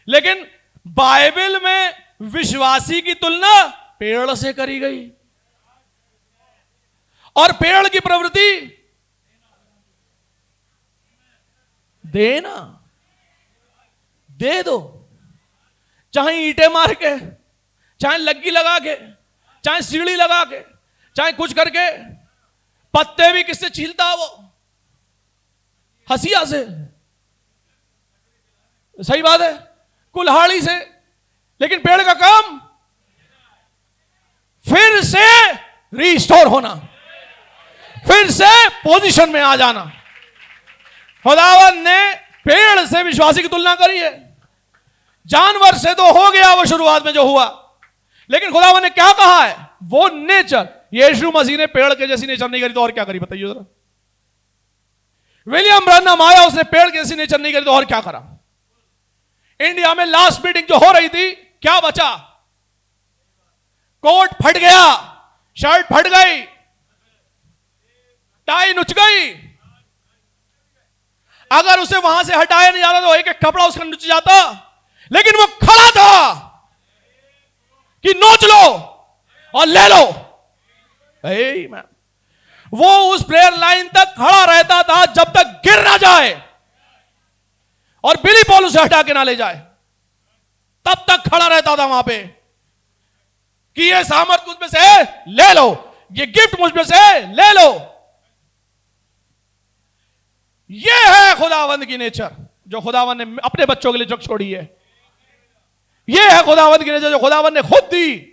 लेकिन बाइबल में विश्वासी की तुलना पेड़ से करी गई, और पेड़ की प्रवृत्ति देना। दे दो, चाहे ईंटें मार के, चाहे लग्गी लगा के, चाहे सीढ़ी लगा के, चाहे कुछ करके। पत्ते भी किससे छीलता है वो? हसिया से। सही बात है, कुल्हाड़ी से। लेकिन पेड़ का काम फिर से रिस्टोर होना, फिर से पोजीशन में आ जाना। खुदावंद ने पेड़ से विश्वासी की तुलना करी है। जानवर से तो हो गया वो शुरुआत में जो हुआ, लेकिन खुदावंद ने क्या कहा है? वो नेचर, यीशु मसीह ने पेड़ के जैसी नेचर नहीं करी तो और क्या करी बताइए जरा। विलियम ब्रैनम आया, उसने पेड़ के जैसी नेचर नहीं करी तो और क्या करा। इंडिया में लास्ट मीटिंग जो हो रही थी, क्या बचा? कोट फट गया, शर्ट फट गई, टाई नुच गई। अगर उसे वहां से हटाया नहीं जाता तो एक एक कपड़ा उसका नुच जाता, लेकिन वो खड़ा था कि नोच लो और ले लो। वो उस प्रेयर लाइन तक खड़ा रहता था जब तक गिर ना जाए और बिली पॉल उसे हटा के ना ले जाए, तब तक खड़ा रहता था वहां पे कि ये सामर्थ मुझ में से है, ले लो, ये गिफ्ट मुझ में से है, ले लो। ये है खुदावंद की नेचर जो खुदावंद ने अपने बच्चों के लिए चुक छोड़ी है। ये है खुदावंद की नेचर जो खुदावंद ने खुद दी।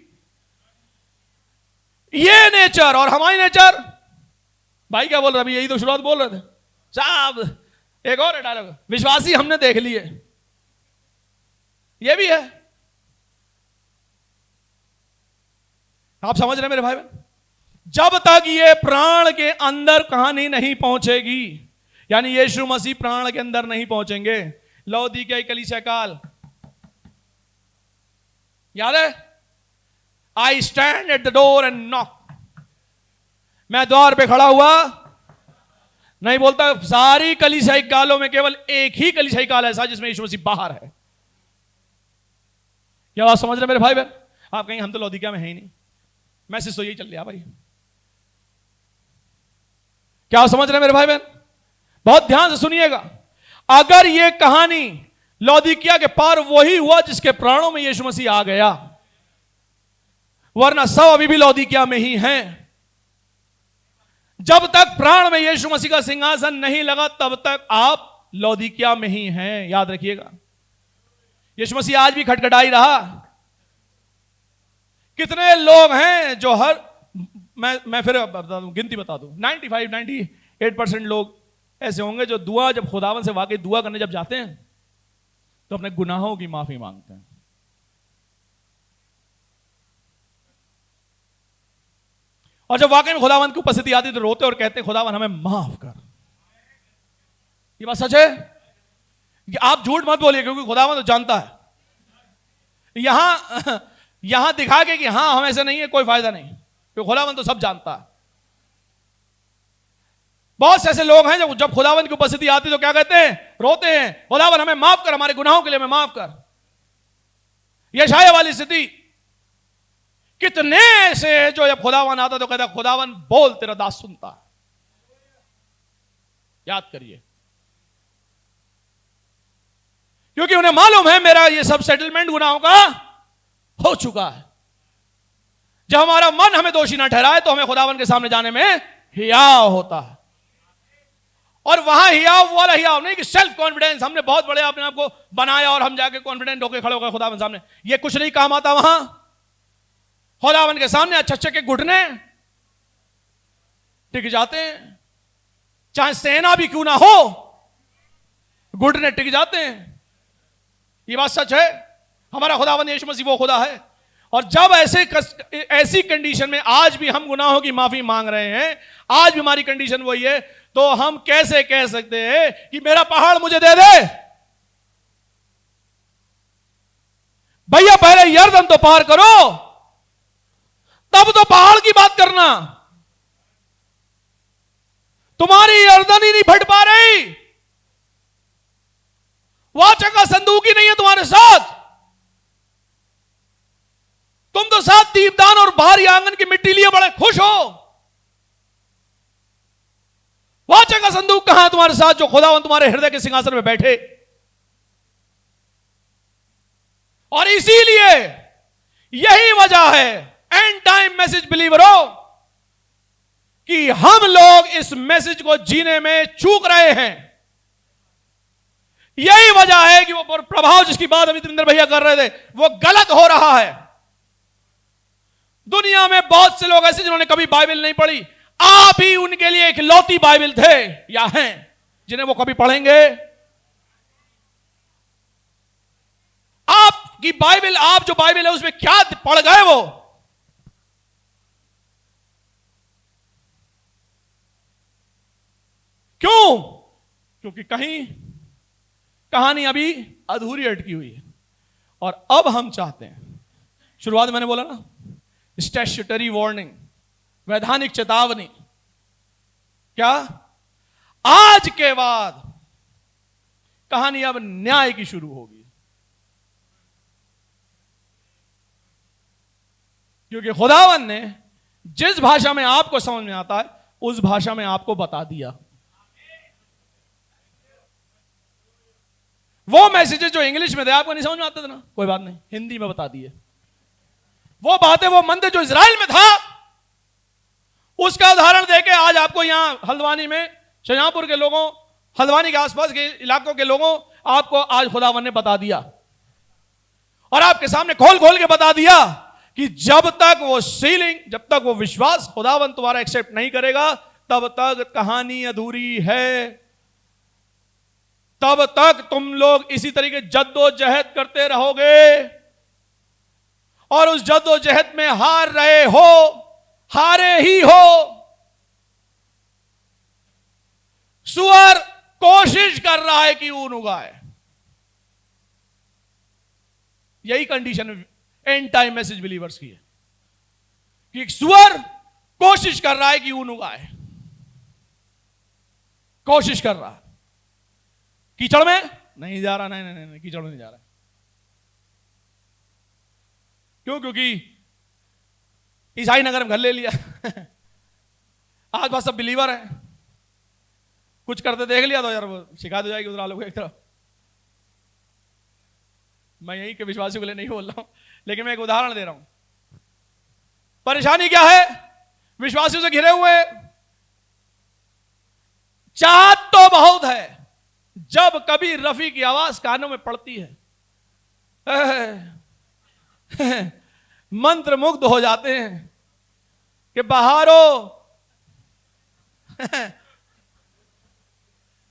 ये नेचर और हमारी नेचर, भाई क्या बोल रहे? अभी यही तो शुरुआत बोल रहे थे साहब। एक और डायलॉग, विश्वासी हमने देख लिए, ये भी है। आप समझ रहे मेरे भाई बहन? जब तक ये प्राण के अंदर कहानी नहीं पहुंचेगी, यानी यीशु मसीह प्राण के अंदर नहीं पहुंचेंगे। लौदीकिया कलीसिया काल याद है, I stand at the door and knock, मैं द्वार पे खड़ा हुआ नहीं बोलता। सारी कलीसियाई कालों में केवल एक ही कलीसियाई काल ऐसा जिसमें यीशु मसीह बाहर है। क्या बात समझ रहे मेरे भाई बहन? आप कहेंगे हम तो लौदीकिया में है ही नहीं, मैसेज तो यही चल रहा भाई। क्या आप समझ रहे मेरे भाई बहन? बहुत ध्यान से सुनिएगा। अगर यह कहानी लौदीकिया के पार वही हुआ जिसके प्राणों में यीशु मसीह आ गया, वरना सब अभी भी लौदीकिया में ही हैं। जब तक प्राण में यीशु मसीह का सिंहासन नहीं लगा तब तक आप लौदीकिया में ही हैं, याद रखिएगा। यीशु मसीह आज भी खटखटा ही रहा। कितने लोग हैं जो मैं फिर बता दूं, गिनती बता दूं, 95-98% लोग ऐसे होंगे जो दुआ, जब खुदावन से वाकई दुआ करने जब जाते हैं तो अपने गुनाहों की माफी मांगते हैं। और जब वाकई में खुदावन की उपस्थिति आती तो रोते और कहते खुदावन हमें माफ कर। ये बात सच है कि आप झूठ मत बोलिए, क्योंकि खुदावन तो जानता है। यहां दिखा के कि हां हम ऐसे नहीं है, कोई फायदा नहीं, क्योंकि खुदावन तो सब जानता है। बहुत से ऐसे लोग हैं जब खुदावन की उपस्थिति आती तो क्या कहते हैं? रोते हैं, खुदावन हमें माफ कर, हमारे गुनाहों के लिए हमें माफ कर। यशाया वाली स्थिति। कितने ऐसे हैं जो जब खुदावन आता तो कहता खुदावन बोल, तेरा दास सुनता है। याद करिए, क्योंकि उन्हें मालूम है मेरा ये सब सेटलमेंट गुनाहों का हो चुका है। जब हमारा मन हमें दोषी ना ठहराए तो हमें खुदावन के सामने जाने में हियाव होता है। और वहां हियाव वाला हियाव नहीं कि सेल्फ कॉन्फिडेंस, हमने बहुत बड़े अपने आप को बनाया और हम जाके कॉन्फिडेंट होकर खड़े हो गए खुदावन सामने। ये कुछ नहीं काम आता। वहां खुदावन के सामने अच्छे के घुटने टिक जाते हैं, चाहे सेना भी क्यों ना हो, घुटने टिक जाते हैं। ये बात सच है। हमारा खुदावन यीशु मसीह वो खुदा है। और जब ऐसी कंडीशन में आज भी हम गुनाहों की माफी मांग रहे हैं, आज भी हमारी कंडीशन वही है, तो हम कैसे कह सकते हैं कि मेरा पहाड़ मुझे दे दे? भैया पहले यर्दन तो पार करो, तब तो पहाड़ की बात करना। तुम्हारी यर्दन ही नहीं फट पा रही, वाचा का संदूक ही नहीं है तुम्हारे साथ। तुम तो साथ दीपदान और बाहरी आंगन की मिट्टी लिए बड़े खुश हो। वाचा का संदूक कहां है तुम्हारे साथ, जो खुदावन तुम्हारे हृदय के सिंहासन में बैठे? और इसीलिए यही वजह है एंड टाइम मैसेज बिलीवरों कि हम लोग इस मैसेज को जीने में चूक रहे हैं। यही वजह है कि वो प्रभाव जिसकी बात अभी धीरेन्द्र भैया कर रहे थे वो गलत हो रहा है। दुनिया में बहुत से लोग ऐसे जिन्होंने कभी बाइबल नहीं पढ़ी, आप ही उनके लिए एक लौती बाइबल थे या हैं जिन्हें वो कभी पढ़ेंगे। आपकी बाइबल, आप जो बाइबल है उसमें क्या पढ़ गए वो? क्यों? क्योंकि कहीं कहानी अभी अधूरी अटकी हुई है। और अब हम चाहते हैं, शुरुआत में मैंने बोला ना, स्टैट्यूटरी वार्निंग, वैधानिक चेतावनी। क्या? आज के बाद कहानी अब न्याय की शुरू होगी, क्योंकि खुदावन ने जिस भाषा में आपको समझ में आता है उस भाषा में आपको बता दिया। वो मैसेजेस जो इंग्लिश में थे आपको नहीं समझ में आते थे ना, कोई बात नहीं, हिंदी में बता दिए। वो बातें, वो मंदिर जो इजराइल में था उसका उदाहरण देके आज आपको यहां हल्द्वानी में, शाहजहांपुर के लोगों, हल्द्वानी के आसपास के इलाकों के लोगों, आपको आज खुदावन ने बता दिया और आपके सामने खोल खोल के बता दिया कि जब तक वो सीलिंग, जब तक वो विश्वास खुदावन तुम्हारा एक्सेप्ट नहीं करेगा तब तक कहानी अधूरी है। तब तक तुम लोग इसी तरीके जद्दोजहद करते रहोगे और उस जद्दोजहद में हार रहे हो। हारे ही हो। सुअर कोशिश कर रहा है कि ऊन उगाए। यही condition and time message believers की है कि एक सुअर कोशिश कर रहा है कि ऊन उगाए, कोशिश कर रहा है। कीचड़ में नहीं जा रहा, नहीं, कीचड़ में नहीं जा रहा। क्यों? क्योंकि ईसाई नगर में घर ले लिया। आज बात सब बिलीवर है, कुछ करते देख लिया तो यार वो शिकायत हो जाएगी उधर लोगों की एक तरफ। मैं यही के विश्वासियों के लिए नहीं बोल रहा हूं, लेकिन मैं एक उदाहरण दे रहा हूं। परेशानी क्या है? विश्वासियों से घिरे हुए। चाहत तो बहुत है, जब कभी रफी की आवाज कानों में पड़ती है मंत्र मुग्ध हो जाते हैं कि बहारो।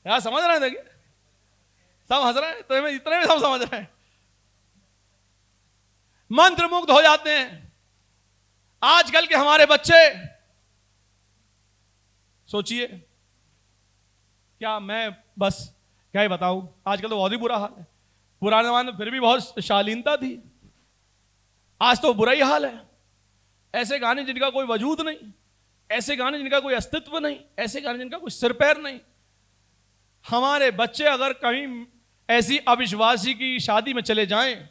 यार समझ रहे हैं? देखिए सब हंस रहे हैं, तो इतने में सब समझ रहे हैं। मंत्र मुग्ध हो जाते हैं। आजकल के हमारे बच्चे, सोचिए, क्या मैं बस क्या ही बताऊं, आजकल तो बहुत ही बुरा हाल है। पुराने जमाने में फिर भी बहुत शालीनता थी, आज तो बुरा ही हाल है। ऐसे गाने जिनका कोई वजूद नहीं, ऐसे गाने जिनका कोई अस्तित्व नहीं, ऐसे गाने जिनका कोई सिर पैर नहीं। हमारे बच्चे अगर कहीं ऐसी अविश्वासी की शादी में चले जाएं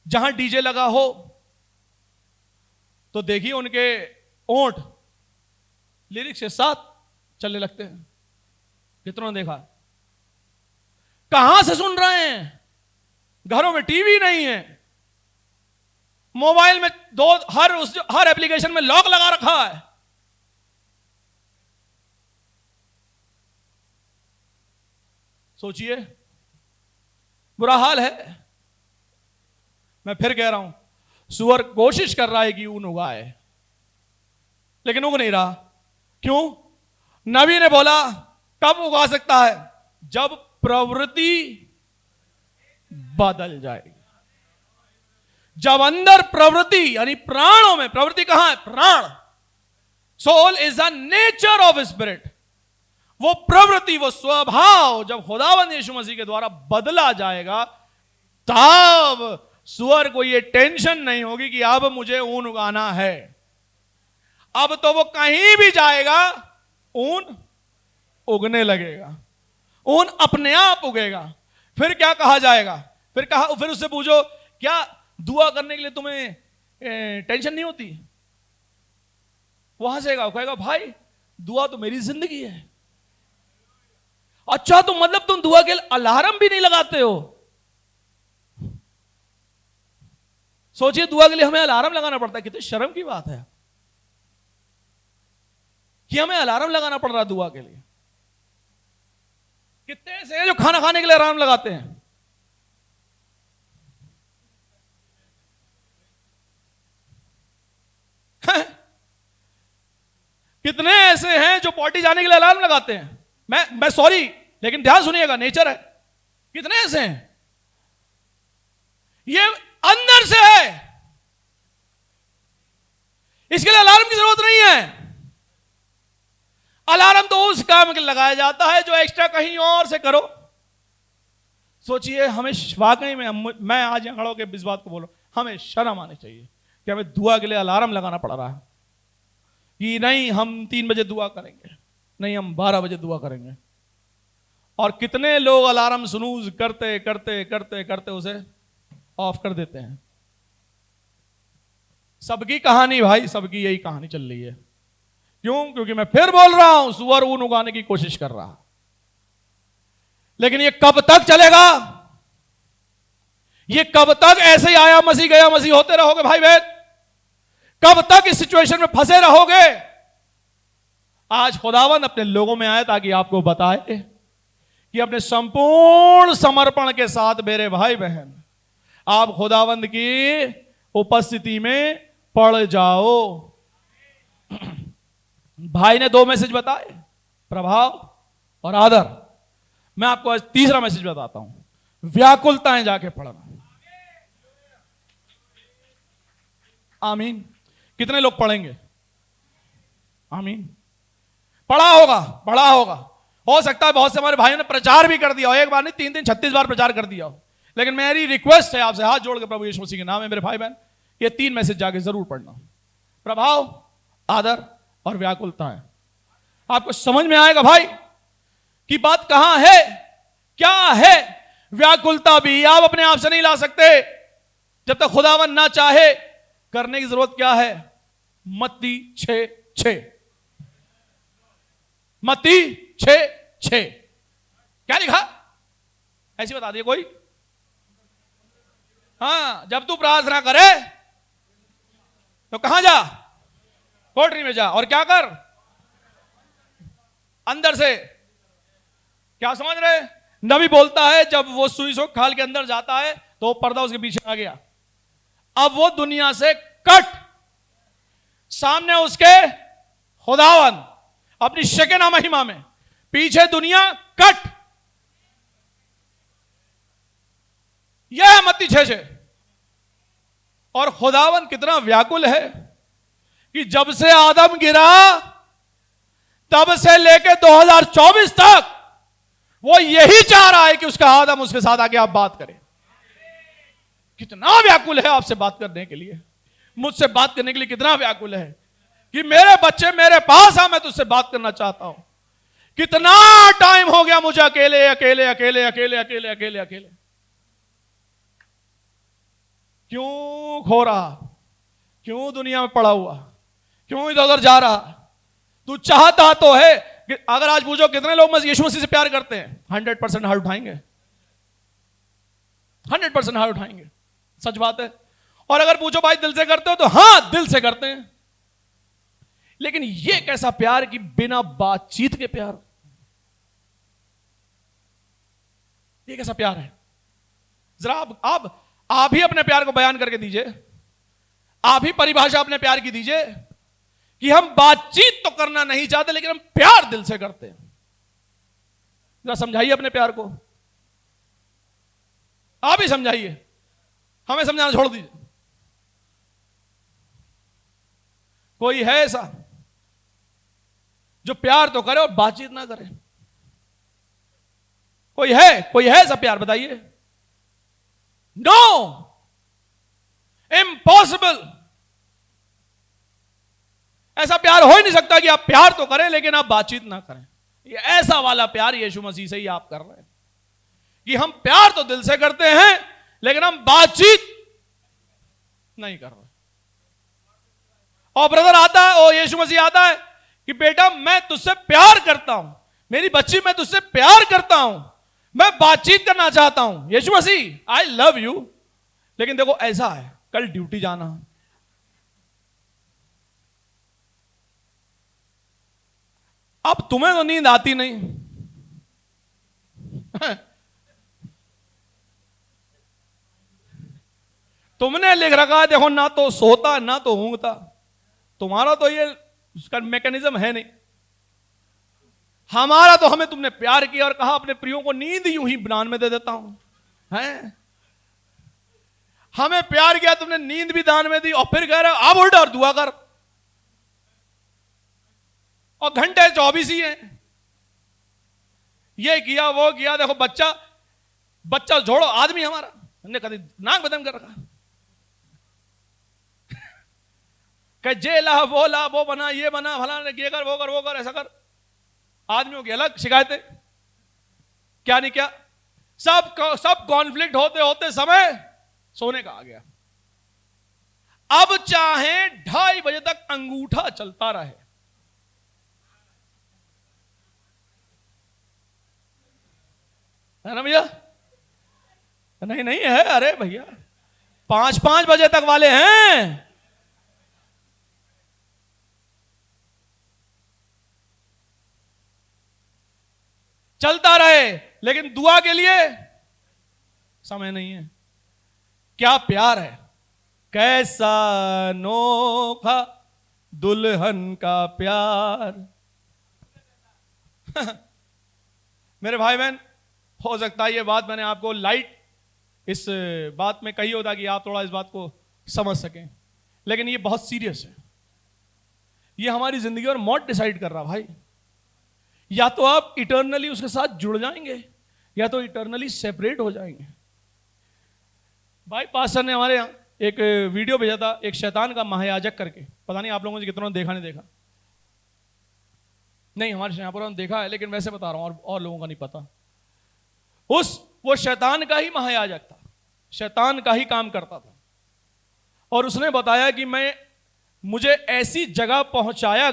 जहां डीजे लगा हो, तो देखिए उनके ओंठ लिरिक्स के साथ चलने लगते हैं। कितनों ने देखा? कहां से सुन रहे हैं? घरों में टीवी नहीं है, मोबाइल में हर एप्लीकेशन में लॉक लगा रखा है। सोचिए, बुरा हाल है। मैं फिर कह रहा हूं, सुअर कोशिश कर रहा है कि ऊन उगाए, लेकिन उग नहीं रहा। क्यों? नबी ने बोला कब उगा सकता है? जब प्रवृत्ति बदल जाएगी। जब अंदर प्रवृत्ति, यानी प्राणों में प्रवृत्ति, कहां है? प्राण। Soul is the nature of spirit. वो प्रवृत्ति, वो स्वभाव जब खुदावंद यीशु मसीह के द्वारा बदला जाएगा, तब सुअर को ये टेंशन नहीं होगी कि अब मुझे ऊन उगाना है। अब तो वो कहीं भी जाएगा ऊन उगने लगेगा, ऊन अपने आप उगेगा। फिर क्या कहा जाएगा? फिर उससे पूछो, क्या दुआ करने के लिए तुम्हें टेंशन नहीं होती? वो हंसेगा, कहेगा भाई दुआ तो मेरी जिंदगी है। अच्छा, तो मतलब तुम दुआ के लिए अलार्म भी नहीं लगाते हो? सोचिए, दुआ के लिए हमें अलार्म लगाना पड़ता है। कितनी शर्म की बात है कि हमें अलार्म लगाना पड़ रहा है दुआ के लिए। कितने ऐसे हैं जो खाना खाने के लिए अलार्म लगाते हैं? कितने ऐसे हैं जो पॉटी जाने के लिए अलार्म लगाते हैं? मैं सॉरी, लेकिन ध्यान सुनिएगा, नेचर है। कितने ऐसे हैं? ये अंदर से है, इसके लिए अलार्म की जरूरत नहीं है। अलार्म तो उस काम के लिए लगाया जाता है जो एक्स्ट्रा कहीं और से करो। सोचिए, हमें वाकई में, मैं आज यहां खड़ा होकर इस बात को बोलो, हमें शर्म आनी चाहिए कि हमें दुआ के लिए अलार्म लगाना पड़ रहा है। कि नहीं हम 3 बजे दुआ करेंगे, नहीं हम 12 बजे दुआ करेंगे। और कितने लोग अलार्म स्नूज करते करते करते करते उसे ऑफ कर देते हैं। सबकी कहानी भाई, सबकी यही कहानी चल रही है। क्यों? क्योंकि मैं फिर बोल रहा हूं, सुअर ऊन उगाने की कोशिश कर रहा, लेकिन ये कब तक चलेगा? ये कब तक ऐसे ही आया मसीह गया मसीह होते रहोगे भाई बहन? कब तक इस सिचुएशन में फंसे रहोगे? आज खुदावंद अपने लोगों में आए ताकि आपको बताए कि अपने संपूर्ण समर्पण के साथ मेरे भाई बहन, आप खुदावंद की उपस्थिति में पड़ जाओ। भाई ने 2 मैसेज बताए, प्रभाव और आदर। मैं आपको आज तीसरा मैसेज बताता हूं, व्याकुलताएं जाके पढ़ना। आमीन। कितने लोग पढ़ेंगे? आमीन। पढ़ा होगा, पढ़ा होगा। हो सकता है बहुत से हमारे भाइयों ने प्रचार भी कर दिया हो, एक बार नहीं 3 दिन 36 बार प्रचार कर दिया हो। लेकिन मेरी रिक्वेस्ट है आपसे, हाथ जोड़ के प्रभु यीशु मसीह के नाम में मेरे भाई बहन, ये 3 मैसेज जाके जरूर पढ़ना। प्रभाव, आदर और व्याकुलता है। आपको समझ में आएगा भाई कि बात कहां है, क्या है। व्याकुलता भी आप अपने आप से नहीं ला सकते जब तक खुदावन ना चाहे। करने की जरूरत क्या है? मत्ती 6:6, मत्ती 6:6 क्या लिखा? ऐसी बता दिए कोई? हाँ, जब तू प्रार्थना करे तो कहां जा? कोठरी में जा, और क्या कर? अंदर से। क्या समझ रहे? नबी बोलता है जब वो सुई से खाल के अंदर जाता है तो पर्दा उसके पीछे आ गया। अब वो दुनिया से कट, सामने उसके खुदावन अपनी शकीना महिमा में, पीछे दुनिया कट। यह है मत्ती 6:6। और खुदावन कितना व्याकुल है कि जब से आदम गिरा तब से लेके 2024 तक वो यही चाह रहा है कि उसका आदम उसके साथ आके आप बात करें। कितना व्याकुल है आपसे बात करने के लिए, मुझसे बात करने के लिए कितना व्याकुल है कि मेरे बच्चे मेरे पास आ, मैं तुझसे बात करना चाहता हूं। कितना टाइम हो गया मुझे अकेले अकेले अकेले अकेले अकेले अकेले अकेले। क्यों खो रहा? क्यों दुनिया में पड़ा हुआ? क्यों इधर उधर जा रहा? तू चाहता तो है कि अगर आज पूछो कितने लोग यीशु मसीह से प्यार करते हैं, 100% हाथ उठाएंगे, 100% हाथ उठाएंगे। सच बात है। और अगर पूछो भाई दिल से करते हो, तो हां दिल से करते हैं। लेकिन यह कैसा प्यार कि बिना बातचीत के प्यार? ये कैसा प्यार है? जरा आप ही अपने प्यार को बयान करके दीजिए, आप ही परिभाषा अपने प्यार की दीजिए कि हम बातचीत तो करना नहीं चाहते लेकिन हम प्यार दिल से करते हैं। जरा समझाइए अपने प्यार को, आप ही समझाइए, हमें समझाना छोड़ दीजिए। कोई है ऐसा जो प्यार तो करे और बातचीत ना करे? कोई है ऐसा प्यार? बताइए। No, impossible. ऐसा प्यार हो ही नहीं सकता कि आप प्यार तो करें लेकिन आप बातचीत ना करें। ये ऐसा वाला प्यार यीशु मसीह से ही आप कर रहे हैं कि हम प्यार तो दिल से करते हैं लेकिन हम बातचीत नहीं कर रहे। और ब्रदर आता है, और यीशु मसीह आता है कि बेटा मैं तुझसे प्यार करता हूं, मेरी बच्ची मैं तुझसे प्यार करता हूं, मैं बातचीत करना चाहता हूं। यीशु मसीह आई लव यू, लेकिन देखो ऐसा है कल ड्यूटी जाना, अब तुम्हें तो नींद आती नहीं। तुमने लिख रखा है देखो, ना तो सोता ना तो ऊँगता। तुम्हारा तो ये उसका मैकेनिज्म है नहीं। हमारा तो, हमें तुमने प्यार किया और कहा अपने प्रियों को नींद यूं ही दान में दे देता हूं, हैं? हमें प्यार किया, तुमने नींद भी दान में दी और फिर कह रहे अब उल्टा और दुआ कर, और घंटे 24 ही हैं। ये किया वो किया। देखो बच्चा जोड़ो, आदमी हमारा हमने कभी नाक बदम कर रखा, कह जे ला वो ला, वो बना ये बना, फलाने ये कर वो कर ऐसा कर। आदमियों की अलग शिकायतें, क्या नहीं क्या। सब कॉन्फ्लिक्ट होते होते समय सोने का आ गया। अब चाहे 2:30 बजे तक अंगूठा चलता रहे, है ना भैया? नहीं है, अरे भैया 5-5 बजे तक वाले हैं। चलता रहे लेकिन दुआ के लिए समय नहीं है। क्या प्यार है, कैसा अनोखा दुल्हन का प्यार। मेरे भाई बहन, हो सकता है ये बात मैंने आपको लाइट इस बात में कही होता कि आप थोड़ा इस बात को समझ सकें, लेकिन ये बहुत सीरियस है। ये हमारी जिंदगी और मौत डिसाइड कर रहा भाई। या तो आप इटर्नली उसके साथ जुड़ जाएंगे या तो इटर्नली सेपरेट हो जाएंगे। भाई पास्टर ने हमारे यहाँ एक वीडियो भेजा था, एक शैतान का महायाजक करके। पता नहीं आप लोगों ने कितनों ने देखा नहीं देखा। नहीं, हमारे यहाँ ने देखा है, लेकिन वैसे बता रहा हूं और लोगों का नहीं पता। वो शैतान का ही महायाजक था, शैतान का ही काम करता था। और उसने बताया कि मुझे ऐसी जगह पहुंचाया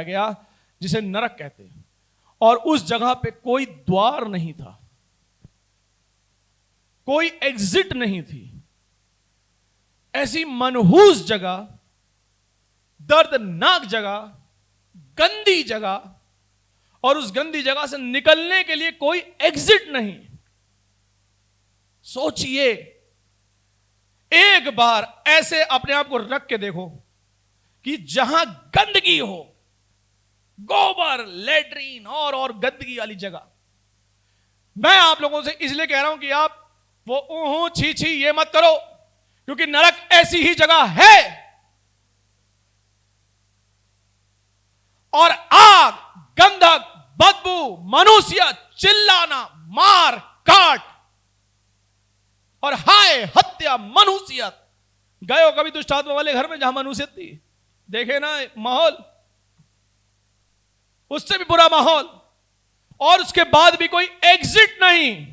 गया जिसे नरक कहते हैं, और उस जगह पे कोई द्वार नहीं था, कोई एग्जिट नहीं थी। ऐसी मनहूस जगह, दर्दनाक जगह, गंदी जगह, और उस गंदी जगह से निकलने के लिए कोई एग्जिट नहीं। सोचिए, एक बार ऐसे अपने आप को रख के देखो कि जहां गंदगी हो, गोबर, लेटरीन और गंदगी वाली जगह। मैं आप लोगों से इसलिए कह रहा हूं कि आप वो ऊहू छी छी ये मत करो, क्योंकि नरक ऐसी ही जगह है। और आग, गंधक, बदबू, मनुष्य, चिल्लाना, मार काट और हाय हत्या, मनुष्यत। गए हो कभी दुष्ट आत्मा वाले घर में जहां मनुष्यत थी? देखे ना माहौल, उससे भी बुरा माहौल। और उसके बाद भी कोई एग्जिट नहीं,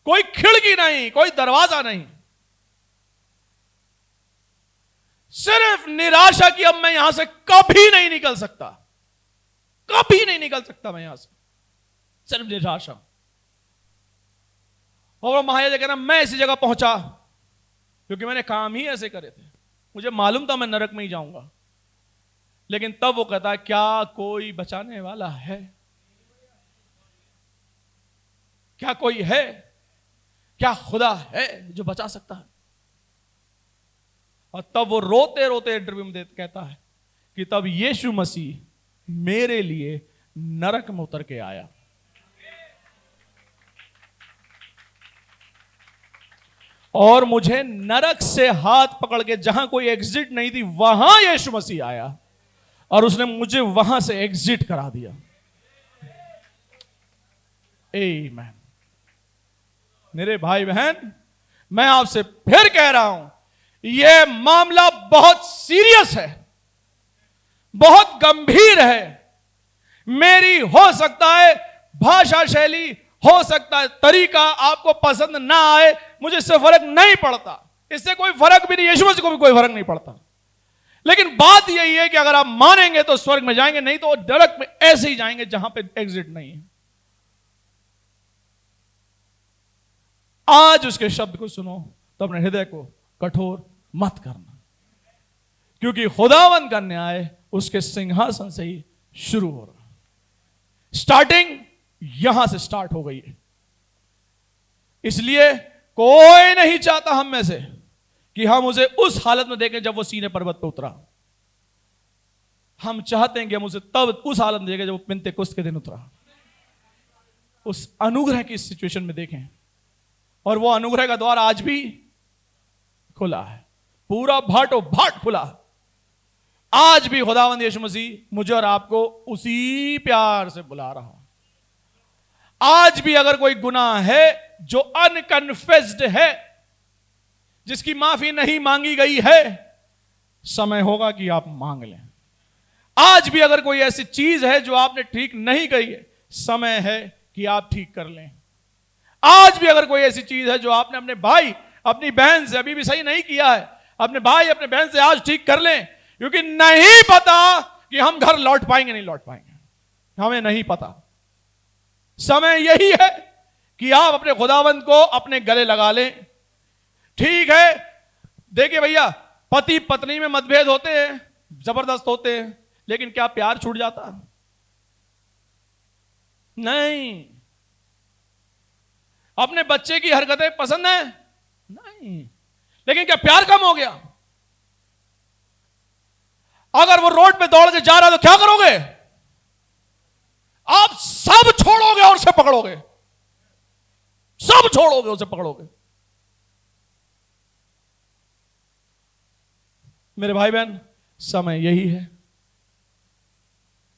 कोई खिड़की नहीं, कोई दरवाजा नहीं। सिर्फ निराशा की अब मैं यहां से कभी नहीं निकल सकता, कभी नहीं निकल सकता मैं यहां से, सिर्फ निराशा। और वो महायाजक कहना मैं ऐसी जगह पहुंचा क्योंकि मैंने काम ही ऐसे करे थे, मुझे मालूम था मैं नरक में ही जाऊंगा। लेकिन तब वो कहता है क्या कोई बचाने वाला है? क्या कोई है? क्या खुदा है जो बचा सकता है? और तब वो रोते रोते इंटरव्यू में कहता है कि तब यीशु मसीह मेरे लिए नरक में उतर के आया। और मुझे नरक से हाथ पकड़ के, जहां कोई एग्जिट नहीं थी, वहां यीशु मसीह आया और उसने मुझे वहां से एग्जिट करा दिया। आमीन। मेरे भाई बहन, मैं आपसे फिर कह रहा हूं, यह मामला बहुत सीरियस है, बहुत गंभीर है। मेरी हो सकता है भाषा शैली, हो सकता है तरीका आपको पसंद ना आए, मुझे इससे फर्क नहीं पड़ता, इससे कोई फर्क भी नहीं, यीशु मसीह को भी कोई फर्क नहीं पड़ता। लेकिन बात यही है कि अगर आप मानेंगे तो स्वर्ग में जाएंगे, नहीं तो नरक में ऐसे ही जाएंगे जहां पे एग्जिट नहीं है। आज उसके शब्द को सुनो तो अपने हृदय को कठोर मत करना, क्योंकि खुदावन का न्याय उसके सिंहासन से ही शुरू हो रहा है। स्टार्टिंग यहां से स्टार्ट हो गई है। इसलिए कोई नहीं चाहता हम में से कि हम उसे उस हालत में देखें जब वो सीने पर्वत पर उतरा। हम चाहते हैं कि हम उसे तब उस हालत में देखें जब वो पिन्तेकुस्त के दिन उतरा। उस अनुग्रह की सिचुएशन में देखें, और वो अनुग्रह का द्वार आज भी खुला है, पूरा भाटो भाट खुला है। आज भी खुदावंद यीशु मसीह मुझे और आपको उसी प्यार से बुला रहा है। आज भी अगर कोई गुनाह है जो अनकन्फेस्ड है, जिसकी माफी नहीं मांगी गई है, समय होगा कि आप मांग लें। आज भी अगर कोई ऐसी चीज है जो आपने ठीक नहीं करी है, समय है कि आप ठीक कर लें। आज भी अगर कोई ऐसी चीज है जो आपने अपने भाई अपनी बहन से अभी भी सही नहीं किया है, अपने भाई अपने बहन से आज ठीक कर लें, क्योंकि नहीं पता कि हम घर लौट पाएंगे नहीं लौट पाएंगे, हमें नहीं पता। समय यही है कि आप अपने खुदावंद को अपने गले लगा लें। ठीक है, देखिए भैया, पति पत्नी में मतभेद होते हैं, जबरदस्त होते हैं, लेकिन क्या प्यार छूट जाता? नहीं। अपने बच्चे की हरकतें पसंद है? नहीं। लेकिन क्या प्यार कम हो गया? अगर वो रोड पे दौड़ के जा रहा है तो क्या करोगे? आप सब छोड़ोगे और उसे पकड़ोगे, सब छोड़ोगे उसे पकड़ोगे। मेरे भाई बहन, समय यही है,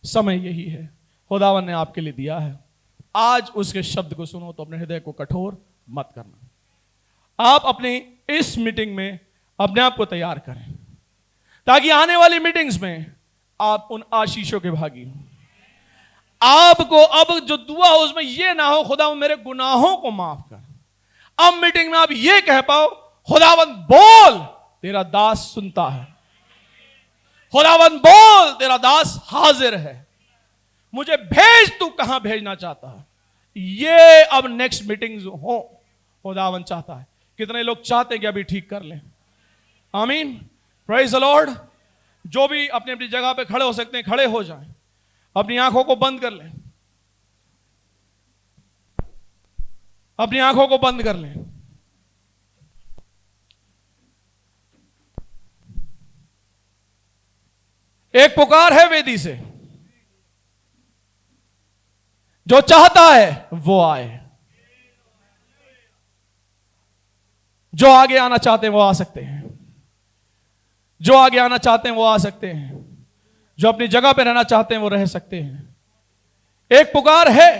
समय यही है खुदावन ने आपके लिए दिया है। आज उसके शब्द को सुनो तो अपने हृदय को कठोर मत करना। आप अपनी इस मीटिंग में अपने आप को तैयार करें ताकि आने वाली मीटिंग्स में आप उन आशीषों के भागी हो। आपको अब जो दुआ हो उसमें यह ना हो खुदा मेरे गुनाहों को माफ कर। अब मीटिंग में आप यह कह पाओ खुदावन बोल तेरा दास सुनता है, खुदावन बोल तेरा दास हाजिर है, मुझे भेज तू कहां भेजना चाहता है। ये अब नेक्स्ट मीटिंग्स हो खुदावन चाहता है। कितने लोग चाहते हैं कि अभी ठीक कर लें? आमीन, प्रेज द लॉर्ड। जो भी अपनी अपनी जगह पे खड़े हो सकते हैं खड़े हो जाएं, अपनी आंखों को बंद कर लें, अपनी आंखों को बंद कर लें। एक पुकार है वेदी से, जो चाहता है वो आए, जो आगे आना चाहते हैं वो आ सकते हैं, जो आगे आना चाहते हैं वो आ सकते हैं, जो अपनी जगह पे रहना चाहते हैं वो रह सकते हैं। एक पुकार है,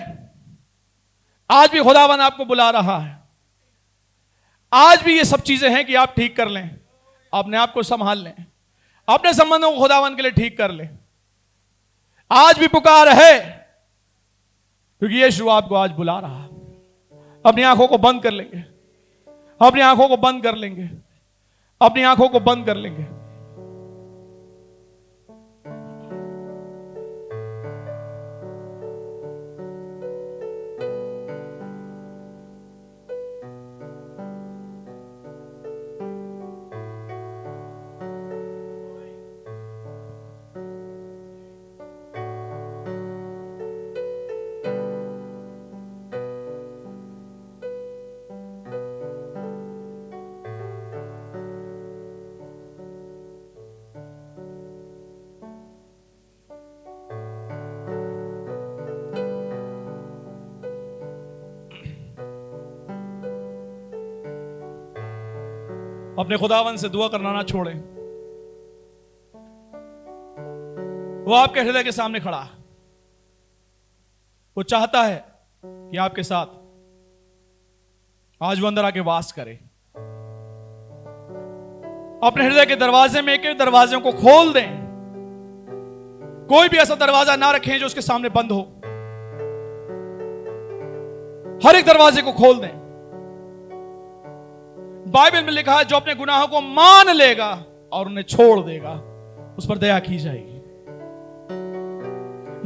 आज भी खुदावन आपको बुला रहा है। आज भी ये सब चीजें हैं कि आप ठीक कर लें, अपने आप को संभाल लें, अपने संबंधों को खुदावन के लिए ठीक कर लें। आज भी पुकार है क्योंकि यीशु आपको आज बुला रहा है। अपनी आंखों को बंद कर लेंगे, अपनी आंखों को बंद कर लेंगे, अपनी आंखों को बंद कर लेंगे। अपने खुदावन से दुआ करना ना छोड़ें। वो आपके हृदय के सामने खड़ा है, वो चाहता है कि आपके साथ आज वो अंदर आके वास करे। अपने हृदय के दरवाजे में एक एक दरवाजों को खोल दें। कोई भी ऐसा दरवाजा ना रखें जो उसके सामने बंद हो। हर एक दरवाजे को खोल दें। बाइबल में लिखा है जो अपने गुनाहों को मान लेगा और उन्हें छोड़ देगा उस पर दया की जाएगी।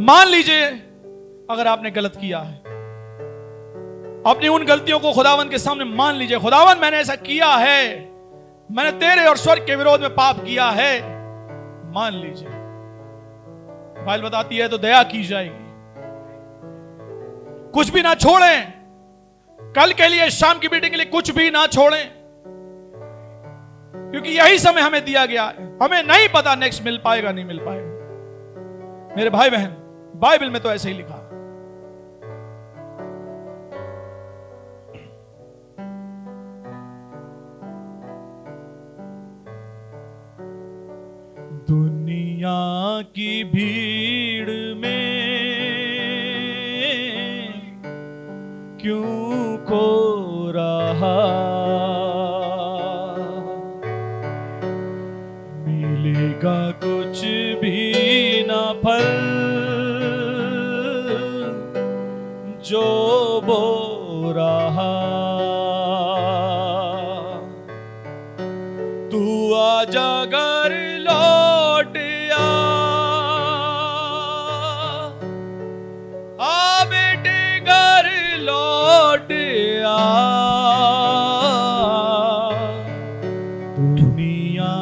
मान लीजिए अगर आपने गलत किया है, अपनी उन गलतियों को खुदावन के सामने मान लीजिए। खुदावन मैंने ऐसा किया है, मैंने तेरे और स्वर्ग के विरोध में पाप किया है, मान लीजिए। बाइबल बताती है तो दया की जाएगी। कुछ भी ना छोड़ें, कल के लिए शाम की मीटिंग के लिए कुछ भी ना छोड़ें, क्योंकि यही समय हमें दिया गया है। हमें नहीं पता नेक्स्ट मिल पाएगा नहीं मिल पाएगा। मेरे भाई बहन, बाइबल में तो ऐसे ही लिखा। दुनिया की भीड़ में क्यों खो रहा, मिलेगा कुछ भी ना फल जो बो रहा। तू आजा घर लौट आ बेटे घर लौट आ। दुनिया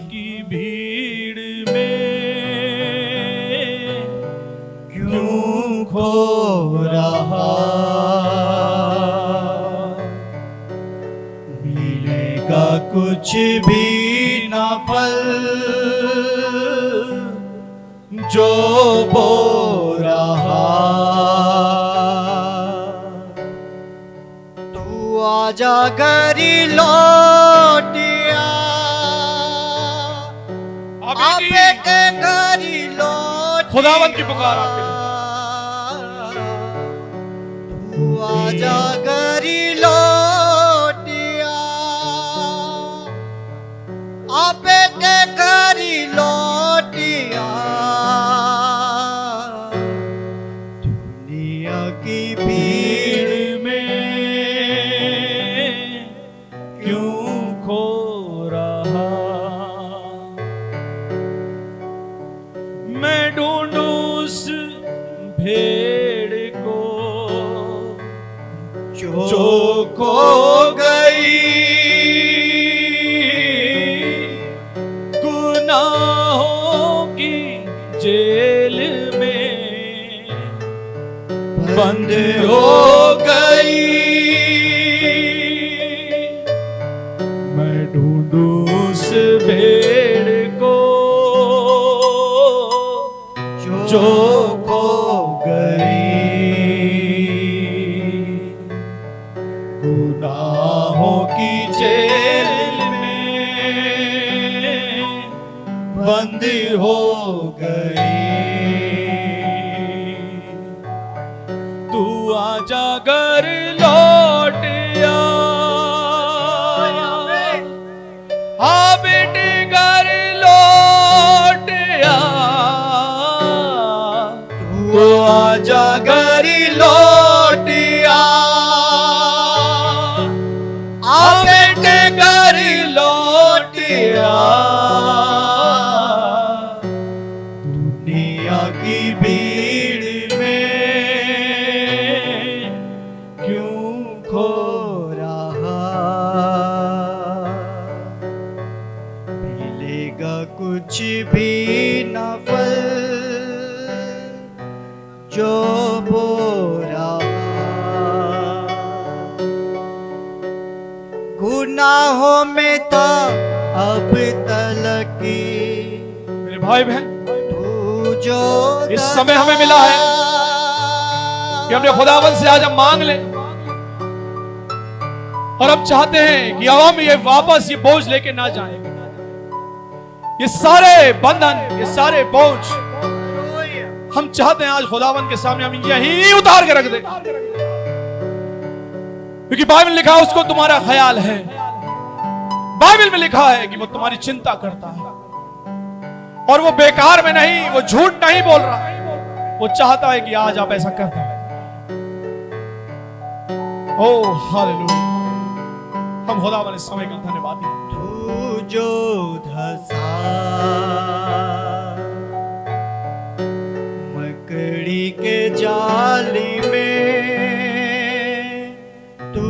की भीड़ में क्यों खो रहा, मिलेगा कुछ भी ना फल जो बो रहा। तू आजा घर लौट खुदावंद की पुकार आपके लिए। तू आजा गरी लोटिया आ बेटे गरी लोटिया दुनिया की भीड़ में क्यों खो रहा, मैं ढूंढूं उस भेड़ को जो खो गई गुनाहों की जेल में बंद हो गई। मैं ढूंढूं उस भेड़ को जो खो गई गुनाहों की जेल में बंद हो गई। तू आजा घर लौट आ, हाँ बेटे घर लौट आ, तू आजा घर लौट आ, बेटे घर लौट आ। दुनिया की भीड़ में क्यों खो रहा, मिलेगा कुछ भी न फल जो बो रहा, गुनाहों में था अब तलक मेरे भाई बहन, तू जो इस समय हमें मिला है कि अपने खुदावंद से आज हम मांग लें, और हम चाहते हैं कि अब हम ये वापस ये बोझ लेके ना जाएं, ये सारे बंधन, ये सारे बोझ हम चाहते हैं आज खुदावंद के सामने हम यही उतार के रख दें, क्योंकि बाइबल में लिखा है उसको तुम्हारा ख्याल है। बाइबल में लिखा है कि वो तुम्हारी चिंता करता है, और वो बेकार में नहीं, वो झूठ नहीं बोल रहा, वो चाहता है कि आज आप ऐसा कर दें। ओह हालेलुया, हम खुदावंद इस समय का धन्यवाद दें। तू जो धसा मकड़ी के जाली में, तू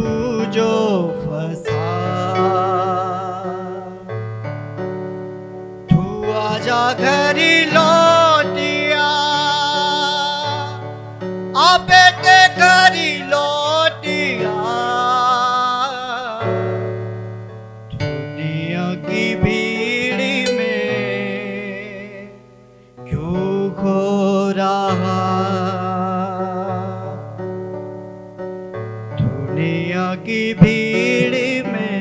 जो फंसा, तू आजा घरी लौटिया आ बेटे घरी लौटिया, दुनिया की भीड़ में क्यों खो रहा, दुनिया की भीड़ में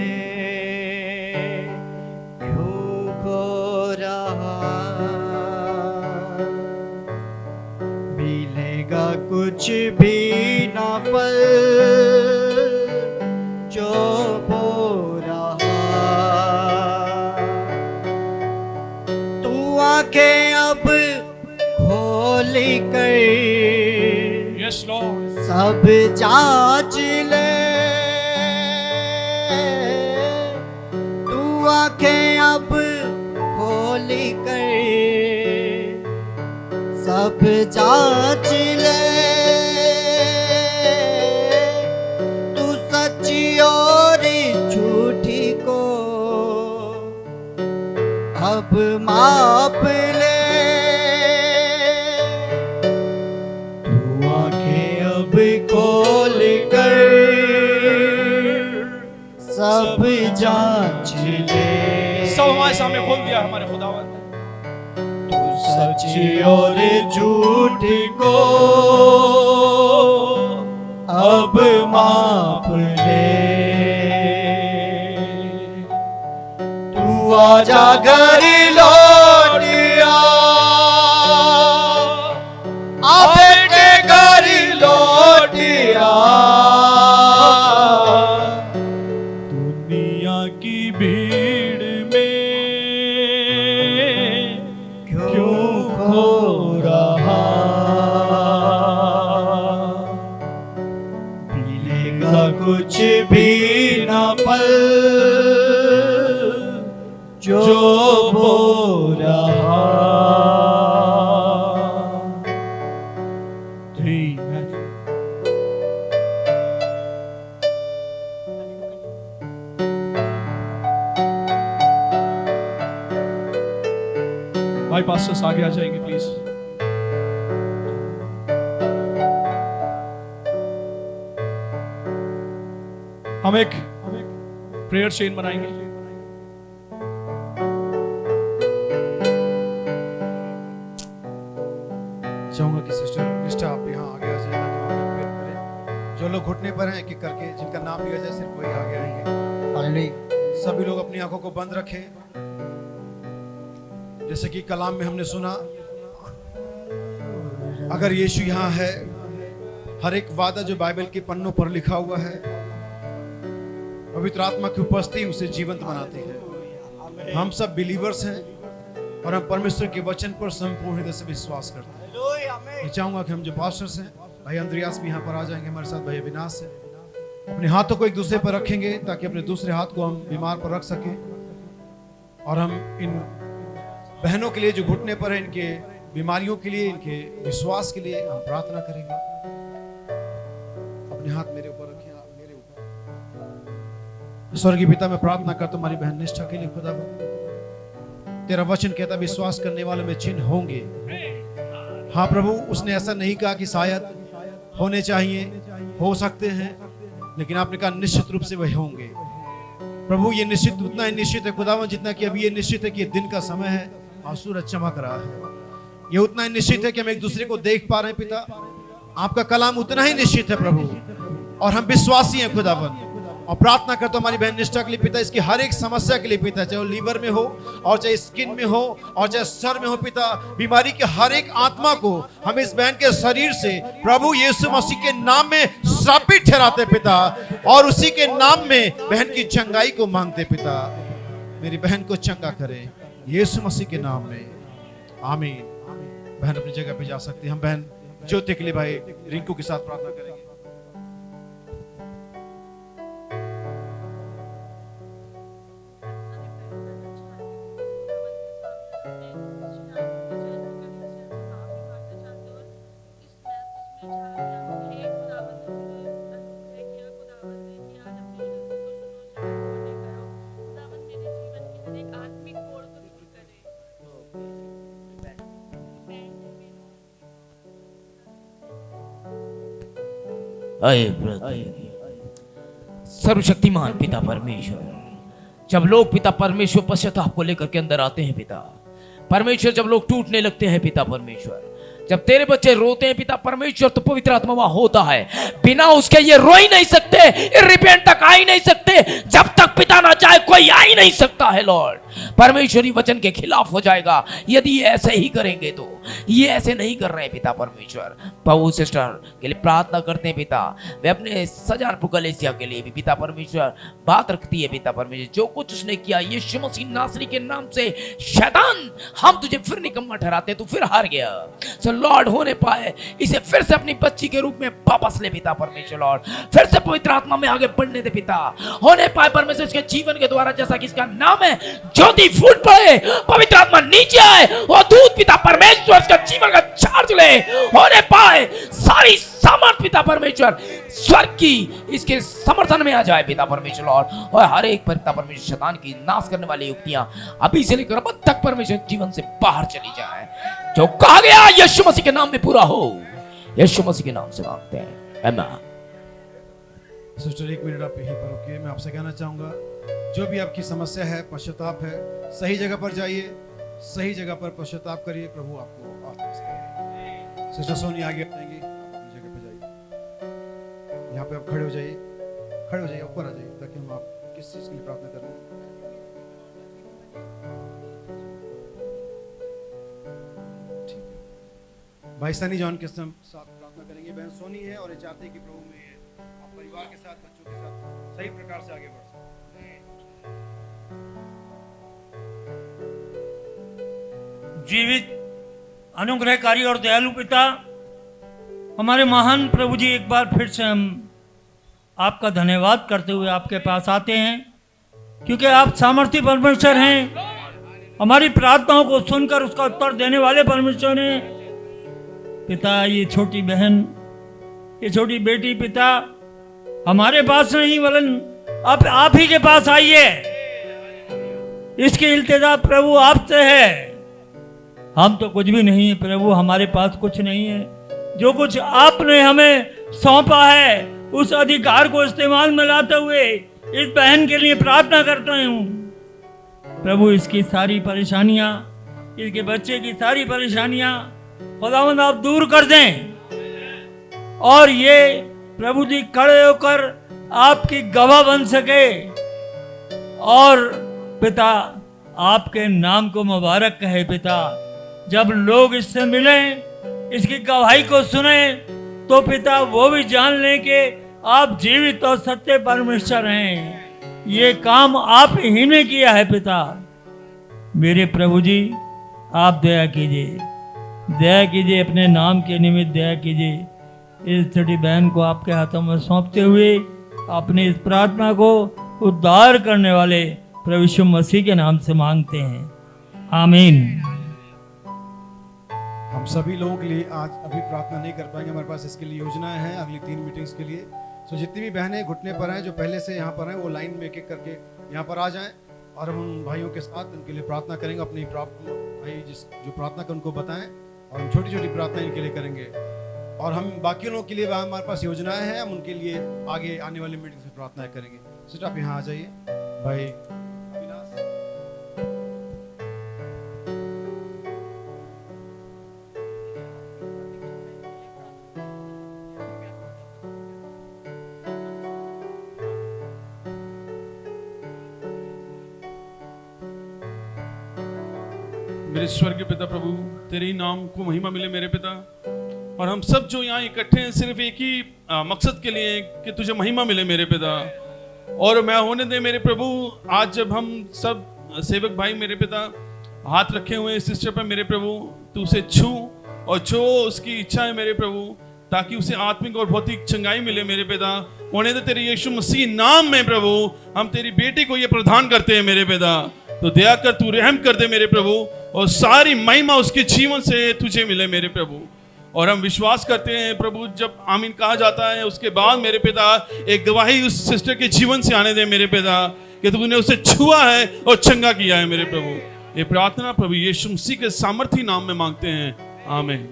क्यों खो रहा, मिलेगा कुछ भी ना फल जो बो रहा, तू आंखें अब खोल कर यस लॉर्ड, सब जांच ले, तू आंखें अब खोल कर सब जांच ले, तू सच्ची और झूठी को अब माप ले, तू आंखें अब खोल कर सब जांच ले, सब हमारे सामने खोल दिया हमारे खुदावंद ने। तू सच्ची और झूठी को अब माप ले, तू आजा घर लौट आ आपके घर लौटिया दुनिया की भीड़ में क्यों खो रहा, मिलेगा कुछ भी ना पल जो बो रहा। भाई पास्टर्स आगे आ जाएंगे प्लीज। हम एक प्रेयर चेन बनाएंगे। चाहूंगा कि सिस्टर निष्ठा आप यहाँ आगे आ जाइए ताकि हम लोग प्रेयर करें। जो लोग घुटने पर हैं एक एक करके, जिनका नाम लिया जाए सिर्फ वही आगे आएंगे। सभी लोग अपनी आंखों को बंद रखें। जैसे कि कलाम में हमने सुना, अगर यीशु यहाँ है, हर एक वादा जो बाइबल के पन्नों पर लिखा हुआ है, पवित्र आत्मा की उपस्थिति उसे जीवंत बनाती है। हम सब बिलीवर्स हैं और हम परमेश्वर के वचन पर संपूर्ण हृदय से विश्वास करते हैं। मैं चाहूंगा कि हम जो पास्टर्स हैं, भाई अंद्रियास भी यहाँ पर आ जाएंगे हमारे साथ, भाई अविनाश है, अपने हाथों को एक दूसरे पर रखेंगे ताकि अपने दूसरे हाथ को हम बीमार पर रख सकें। और हम इन बहनों के लिए जो घुटने पर है, इनके बीमारियों के लिए, इनके विश्वास के लिए हम प्रार्थना करेंगे। अपने हाथ मेरे ऊपर रखें, आप मेरे ऊपर। स्वर्गीय पिता, मैं प्रार्थना करता हूं हमारी बहन निष्ठा के लिए। खुदा तेरा वचन कहता विश्वास करने वालों में चिन्ह होंगे। हाँ प्रभु, उसने ऐसा नहीं कहा कि शायद होने चाहिए, हो सकते हैं, लेकिन आपने कहा निश्चित रूप से वही होंगे। प्रभु ये निश्चित, उतना ही निश्चित है खुदावन जितना कि अभी ये निश्चित है कि ये दिन का समय है और सूरज चमक रहा है। ये उतना ही निश्चित है कि हम एक दूसरे को देख पा रहे हैं पिता। आपका कलाम उतना ही निश्चित है प्रभु, और हम विश्वासी हैं खुदावन। और प्रार्थना करता हूं हमारी बहन निष्ठा के लिए पिता, इसकी हर एक समस्या के लिए पिता, चाहे वो लीवर में हो और चाहे स्किन में हो और चाहे सर में हो पिता, बीमारी के हर एक आत्मा को हम इस बहन के शरीर से प्रभु यीशु मसीह के नाम में श्रापित ठहराते पिता, और उसी के नाम में बहन की चंगाई को मांगते पिता। मेरी बहन को चंगा करें यीशु मसीह के नाम में, आमीन। बहन अपनी जगह पे जा सकती है। हम बहन ज्योति के लिए भाई रिंकू के साथ प्रार्थना करेंगे। सर्वशक्तिमान पिता परमेश्वर, जब लोग पिता परमेश्वर पश्चाताप को लेकर के अंदर आते हैं पिता परमेश्वर, जब लोग टूटने लगते हैं पिता परमेश्वर, जब तेरे बच्चे रोते हैं पिता परमेश्वर, तो पवित्र आत्मा वहां होता है। बिना उसके ये रो ही नहीं सकते, रिपेंट तक आ ही नहीं सकते। जब तक पिता ना चाहे कोई आ ही नहीं सकता है लॉर्ड। परमेश्वरी वचन के खिलाफ हो जाएगा यदि ये ऐसे ही करेंगे तो। ये ऐसे नहीं कर रहे हैं पिता परमेश्वर। पवु सिस्टर के लिए प्रार्थना करते हैं पिता, वे अपने सजारपुर कलेसिया के लिए भी पिता परमेश्वर बात रखती है पिता परमेश्वर। जो कुछ उसने किया यीशु मसीह नासरी के नाम से, शैतान हम तुझे फिर निकम्मा ठहराते, तू फिर हार गया। सो लॉर्ड होने पाए इसे फिर से अपनी बच्ची के रूप में वापस ले पिता परमेश्वर। लॉर्ड फिर से पवित्र आत्मा में आगे बढ़ने दे पिता, होने पाए परमेश्वर इसके जीवन के द्वारा, जैसा कि इसका नाम है, ज्योति फूट पड़े, पवित्र आत्मा नीचे आए और दूध पिता परमेश्वर इसका जीवन का चार्ज ले, होने पाए सारी सामर्थ पिता परमेश्वर स्वर्ग की इसके समर्थन में आ जाए पिता परमेश्वर। और हर एक पिता परमेश्वर शैतान की नाश करने वाली युक्तियां अभी से लेकर अब तक परमेश्वर जीवन से बाहर चली जाए। जो कहा गया यीशु मसीह के नाम में पूरा हो, यीशु मसीह के नाम से मांगते हैं, आमीन। सिस्टर एक मिनट आप यहीं पर रुकिए। मैं आपसे कहना चाहूंगा, जो भी आपकी समस्या है, पश्चाताप है, सही जगह पर जाइए, सही जगह पर पश्चाताप करिए, प्रभु आपको आशीष करेगा। सिस्टर सोनी आगे आएंगी, अपनी जगह पे जाइए। यहाँ पे आप खड़े हो जाइए, खड़े हो जाइए, ऊपर आ जाइए, ताकि हम आप किस चीज के लिए प्रार्थना कर रहे हैं। ठीक है भाई सनी जॉन के साथ प्रार्थना करेंगे। बहन सोनी है और ये चाहते हैं कि प्रभु में आप परिवार के साथ, बच्चों के साथ सही प्रकार से आगे बढ़ सकें। जीवित, अनुग्रहकारी और दयालु पिता, हमारे महान प्रभु जी, एक बार फिर से हम आपका धन्यवाद करते हुए आपके पास आते हैं, क्योंकि आप सामर्थ्य परमेश्वर हैं। हमारी प्रार्थनाओं को सुनकर उसका उत्तर देने वाले परमेश्वर हैं। पिता, ये छोटी बहन, ये छोटी बेटी पिता हमारे पास नहीं, वरन आप ही के पास आइए। इसकी इल्तिजा प्रभु आपसे है। हम तो कुछ भी नहीं है प्रभु, हमारे पास कुछ नहीं है। जो कुछ आपने हमें सौंपा है उस अधिकार को इस्तेमाल में लाते हुए इस बहन के लिए प्रार्थना करता हूँ प्रभु। इसकी सारी परेशानियां, इसके बच्चे की सारी परेशानियां खुदावंद आप दूर कर दें, और ये प्रभु जी खड़े होकर आपकी गवाह बन सके, और पिता आपके नाम को मुबारक कहे। पिता, जब लोग इससे मिलें, इसकी गवाही को सुने, तो पिता वो भी जान लें कि आप जीवित और सत्य परमेश्वर हैं। ये काम आप ही ने किया है। पिता, मेरे प्रभु जी, आप दया कीजिए, दया कीजिए, अपने नाम के निमित्त दया कीजिए। इस छोटी बहन को आपके हाथों में सौंपते हुए अपनी इस प्रार्थना को उद्धार करने वाले प्रभु यीशु मसीह के नाम से मांगते हैं, आमीन। हम सभी लोगों के लिए आज अभी प्रार्थना नहीं कर पाएंगे, हमारे पास इसके लिए योजनाएं हैं अगली 3 मीटिंग्स के लिए। सो जितनी भी बहनें घुटने पर हैं, जो पहले से यहाँ पर हैं, वो लाइन में एक एक करके यहाँ पर आ जाएं, और हम उन भाइयों के साथ उनके लिए प्रार्थना करेंगे। अपनी भाई जो प्रार्थना कर उनको बताएं, और हम छोटी छोटी प्रार्थना इनके लिए करेंगे। और हम बाकी लोगों के लिए हमारे पास योजनाएं हैं, हम उनके लिए आगे आने वाली मीटिंग में प्रार्थनाएं करेंगे। सिस्टर आप यहाँ आ जाइए। भाई मेरे स्वर्गीय पिता प्रभु, तेरे ही नाम को महिमा मिले मेरे पिता। और हम सब जो यहाँ इकट्ठे हैं सिर्फ एक ही मकसद के लिए कि तुझे महिमा मिले मेरे पिता। और मैं होने दे मेरे प्रभु, आज जब हम सब सेवक भाई मेरे पिता हाथ रखे हुए सिस्टर पर मेरे प्रभु, तू उसे छू और जो उसकी इच्छा है मेरे प्रभु, ताकि उसे आत्मिक और भौतिक चंगाई मिले मेरे पिता। होने दे तेरे यीशु मसीह नाम में प्रभु, हम तेरी बेटी को ये प्रदान करते हैं मेरे पिता। तो दया कर, तू रहम कर दे मेरे प्रभु, और सारी महिमा उसके जीवन से तुझे मिले मेरे प्रभु। और हम विश्वास करते हैं प्रभु, जब आमीन कहा जाता है उसके बाद मेरे पिता एक गवाही उस सिस्टर के जीवन से आने दे मेरे पिता, कि तूने उसे छुआ है और चंगा किया है मेरे प्रभु। ये प्रार्थना प्रभु यीशु मसीह के सामर्थी नाम में मांगते हैं, आमीन।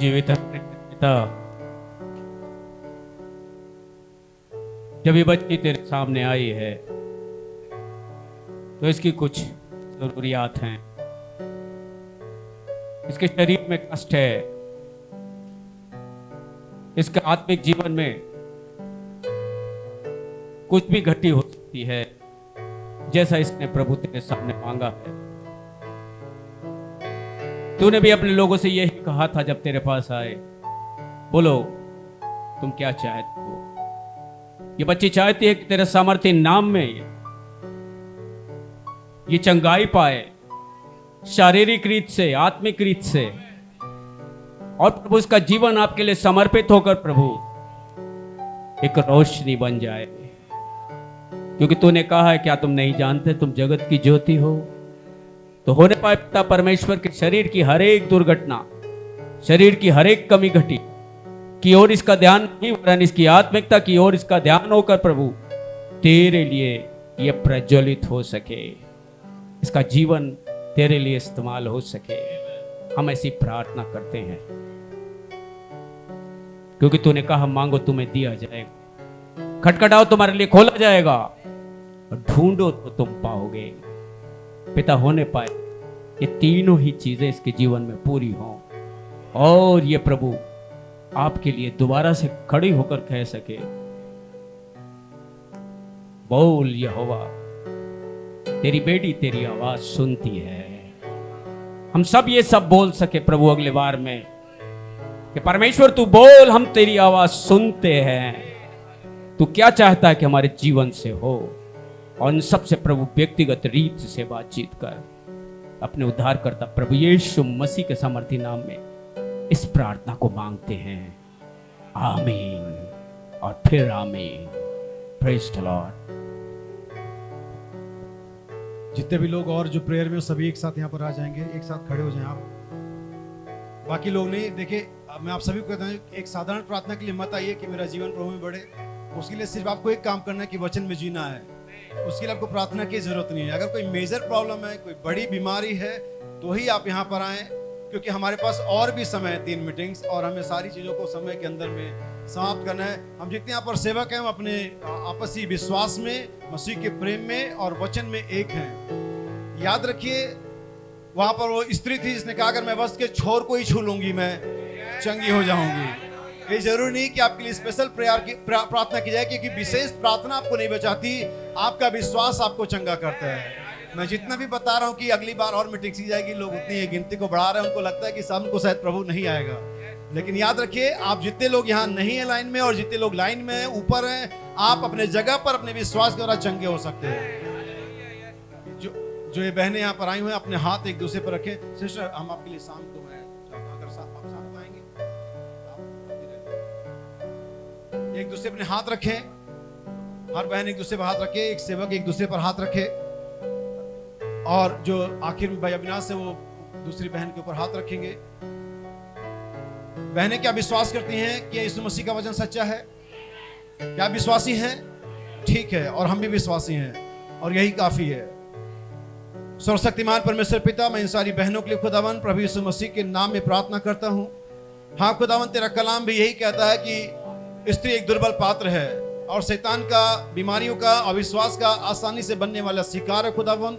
जीवित पिता, जब ये बच्ची तेरे सामने आई है तो इसकी कुछ जरूरियात हैं। इसके शरीर में कष्ट है, इसके आत्मिक जीवन में कुछ भी घटी हो सकती है, जैसा इसने प्रभु तेरे सामने मांगा है। तूने भी अपने लोगों से यही कहा था जब तेरे पास आए, बोलो तुम क्या चाहते हो। ये बच्ची चाहती है कि तेरे सामर्थ्य नाम में ये चंगाई पाए, शारीरिक रीत से, आत्मिक रीत से, और प्रभु इसका जीवन आपके लिए समर्पित होकर प्रभु एक रोशनी बन जाए। क्योंकि तूने कहा है, क्या तुम नहीं जानते तुम जगत की ज्योति हो। तो होने पाए पिता परमेश्वर के शरीर की हर एक दुर्घटना, शरीर की हर एक कमी घटी की ओर इसका ध्यान नहीं, वरन इसकी आत्मिकता की ओर इसका ध्यान होकर प्रभु तेरे लिए यह प्रज्वलित हो सके, इसका जीवन तेरे लिए इस्तेमाल हो सके। हम ऐसी प्रार्थना करते हैं क्योंकि तूने कहा मांगो तुम्हें दिया जाएगा, खटखटाओ तुम्हारे लिए खोला जाएगा, और ढूंढो तो तुम पाओगे। पिता होने पाए, ये तीनों ही चीजें इसके जीवन में पूरी हों और ये प्रभु आपके लिए दोबारा से खड़ी होकर कह सके, बोल यहोवा, तेरी बेटी तेरी आवाज सुनती है। हम सब ये सब बोल सके प्रभु अगले बार में कि परमेश्वर तू बोल, हम तेरी आवाज सुनते हैं। तू क्या चाहता है कि हमारे जीवन से हो, और इन सबसे प्रभु व्यक्तिगत रीत से बातचीत कर अपने उद्धारकर्ता प्रभु यीशु मसीह के सामर्थी नाम में इस प्रार्थना को मांगते हैं। आमीन और फिर आमीन। Praise the Lord. जितने भी लोग और जो प्रेयर में हो, सभी एक साथ यहाँ पर आ जाएंगे, एक साथ खड़े हो जाएं आप। बाकी लोग नहीं, देखिए मैं आप सभी को कहता हूँ, एक साधारण प्रार्थना के लिए मत आइए कि मेरा जीवन प्रभु में बढ़े। उसके लिए सिर्फ आपको एक काम करना है कि वचन में जीना है। उसके लिए आपको प्रार्थना की जरूरत नहीं है। अगर कोई मेजर प्रॉब्लम है, कोई बड़ी बीमारी है, तो ही आप यहाँ पर आए, क्योंकि हमारे पास और भी समय है, 3 मीटिंग्स, और हमें सारी चीजों को समय के अंदर में समाप्त करना है। हम जितने यहाँ पर सेवक हैं, हम अपने आपसी विश्वास में, मसीह के प्रेम में और वचन में एक हैं। याद रखिए, वहां पर वो स्त्री थी जिसने कहा अगर मैं वस्त्र के छोर को ही छू लूंगी मैं चंगी हो जाऊंगी। ये जरूरी नहीं कि आपके लिए स्पेशल प्रार्थना की जाए, क्योंकि विशेष प्रार्थना आपको नहीं बचाती, आपका विश्वास आपको चंगा करता है। मैं जितना भी बता रहा हूँ कि अगली बार और मीटिंग की जाएगी, लोग उतनी गिनती को बढ़ा रहे हैं, उनको लगता है कि शाम को शायद प्रभु नहीं आएगा। लेकिन याद रखिए, आप जितने लोग यहाँ नहीं है लाइन में और जितने लोग लाइन में हैं, ऊपर हैं, आप अपने जगह पर अपने विश्वास के द्वारा चंगे हो सकते हैं। जो ये बहनें यहाँ पर आई हुई हैं, अपने हाथ एक दूसरे पर रखें। सिस्टर, हम आपके लिए शाम को मैं चाहता हूं, अगर आप शाम को आएंगे, एक दूसरे अपने हाथ रखें। हर बहन एक दूसरे पर हाथ रखे, एक सेवक एक दूसरे पर हाथ रखे, और जो आखिर में भाई अविनाश है वो दूसरी बहन के ऊपर हाथ रखेंगे। बहनें क्या विश्वास करती हैं कि यीशु मसीह का वचन सच्चा है? क्या विश्वासी हैं? ठीक है, और हम भी विश्वासी हैं, और यही काफी है। सर्वशक्तिमान परमेश्वर पिता, मैं इन सारी बहनों के लिए खुदावन प्रभु यीशु मसीह के नाम में प्रार्थना करता हूं। हाँ खुदावन, तेरा कलाम भी यही कहता है कि स्त्री एक दुर्बल पात्र है और शैतान का, बीमारियों का, अविश्वास का आसानी से बनने वाला शिकार है खुदावन।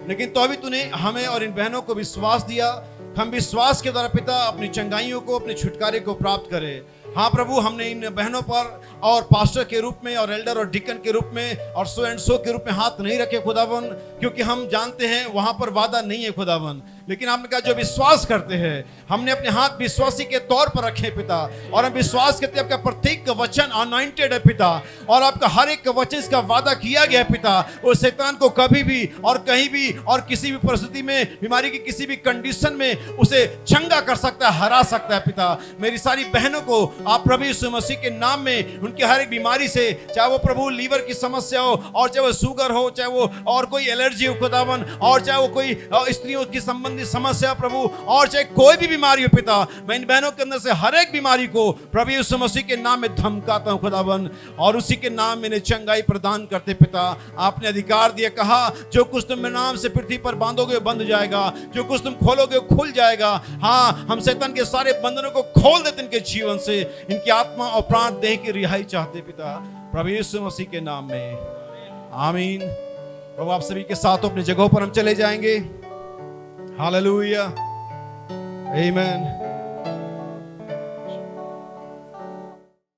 लेकिन तो अभी तूने हमें और इन बहनों को विश्वास दिया, हम विश्वास के द्वारा पिता अपनी चंगाइयों को, अपने छुटकारे को प्राप्त करें। हाँ प्रभु, हमने इन बहनों पर और पास्टर के रूप में और एल्डर और डिकन के रूप में और सो एंड सो के रूप में हाथ नहीं रखे खुदावन, क्योंकि हम जानते हैं वहां पर वादा नहीं है खुदावन। लेकिन आपने कहा जो विश्वास करते हैं, हमने अपने हाथ विश्वासी के तौर पर रखे पिता, और हम विश्वास करते हैं आपका प्रत्येक वचन अनॉइंटेड है पिता, और आपका हर एक वचन इसका वादा किया गया है पिता। वो शैतान को कभी भी और कहीं भी और किसी भी परिस्थिति में, बीमारी की किसी भी कंडीशन में उसे चंगा कर सकता है, हरा सकता है पिता। मेरी सारी बहनों को आप प्रभु यीशु मसीह के नाम में उनकी हर एक बीमारी से, चाहे वो प्रभु लीवर की समस्या हो, और चाहे वो शुगर हो, चाहे वो और कोई एलर्जी हो खुदावन, और चाहे वो कोई स्त्रियों की संबंधित समस्या प्रभु, और चाहे कोई भी बीमारी हो पिता, मैं इन बहनों के अंदर से हर एक बीमारी को प्रभु यीशु मसीह के नाम में धमकाता हूं खुदावन, और उसी के नाम में चंगाई प्रदान करते पिता। आपने अधिकार दिया, कहा जो कुछ तुम मेरे नाम से पृथ्वी पर बांधोगे वो बंध जाएगा, जो कुछ तुम खोलोगे वो खुल जाएगा। हाँ, हम शैतान के सारे बंधनों को खोल देते इनके जीवन से, इनकी आत्मा और प्राण देह की रिहाई चाहते पिता, प्रभु यीशु मसीह के नाम में आमीन। प्रभु आप सभी के साथ अपनी जगहों पर हम चले जाएंगे। हालेलुया, आमीन।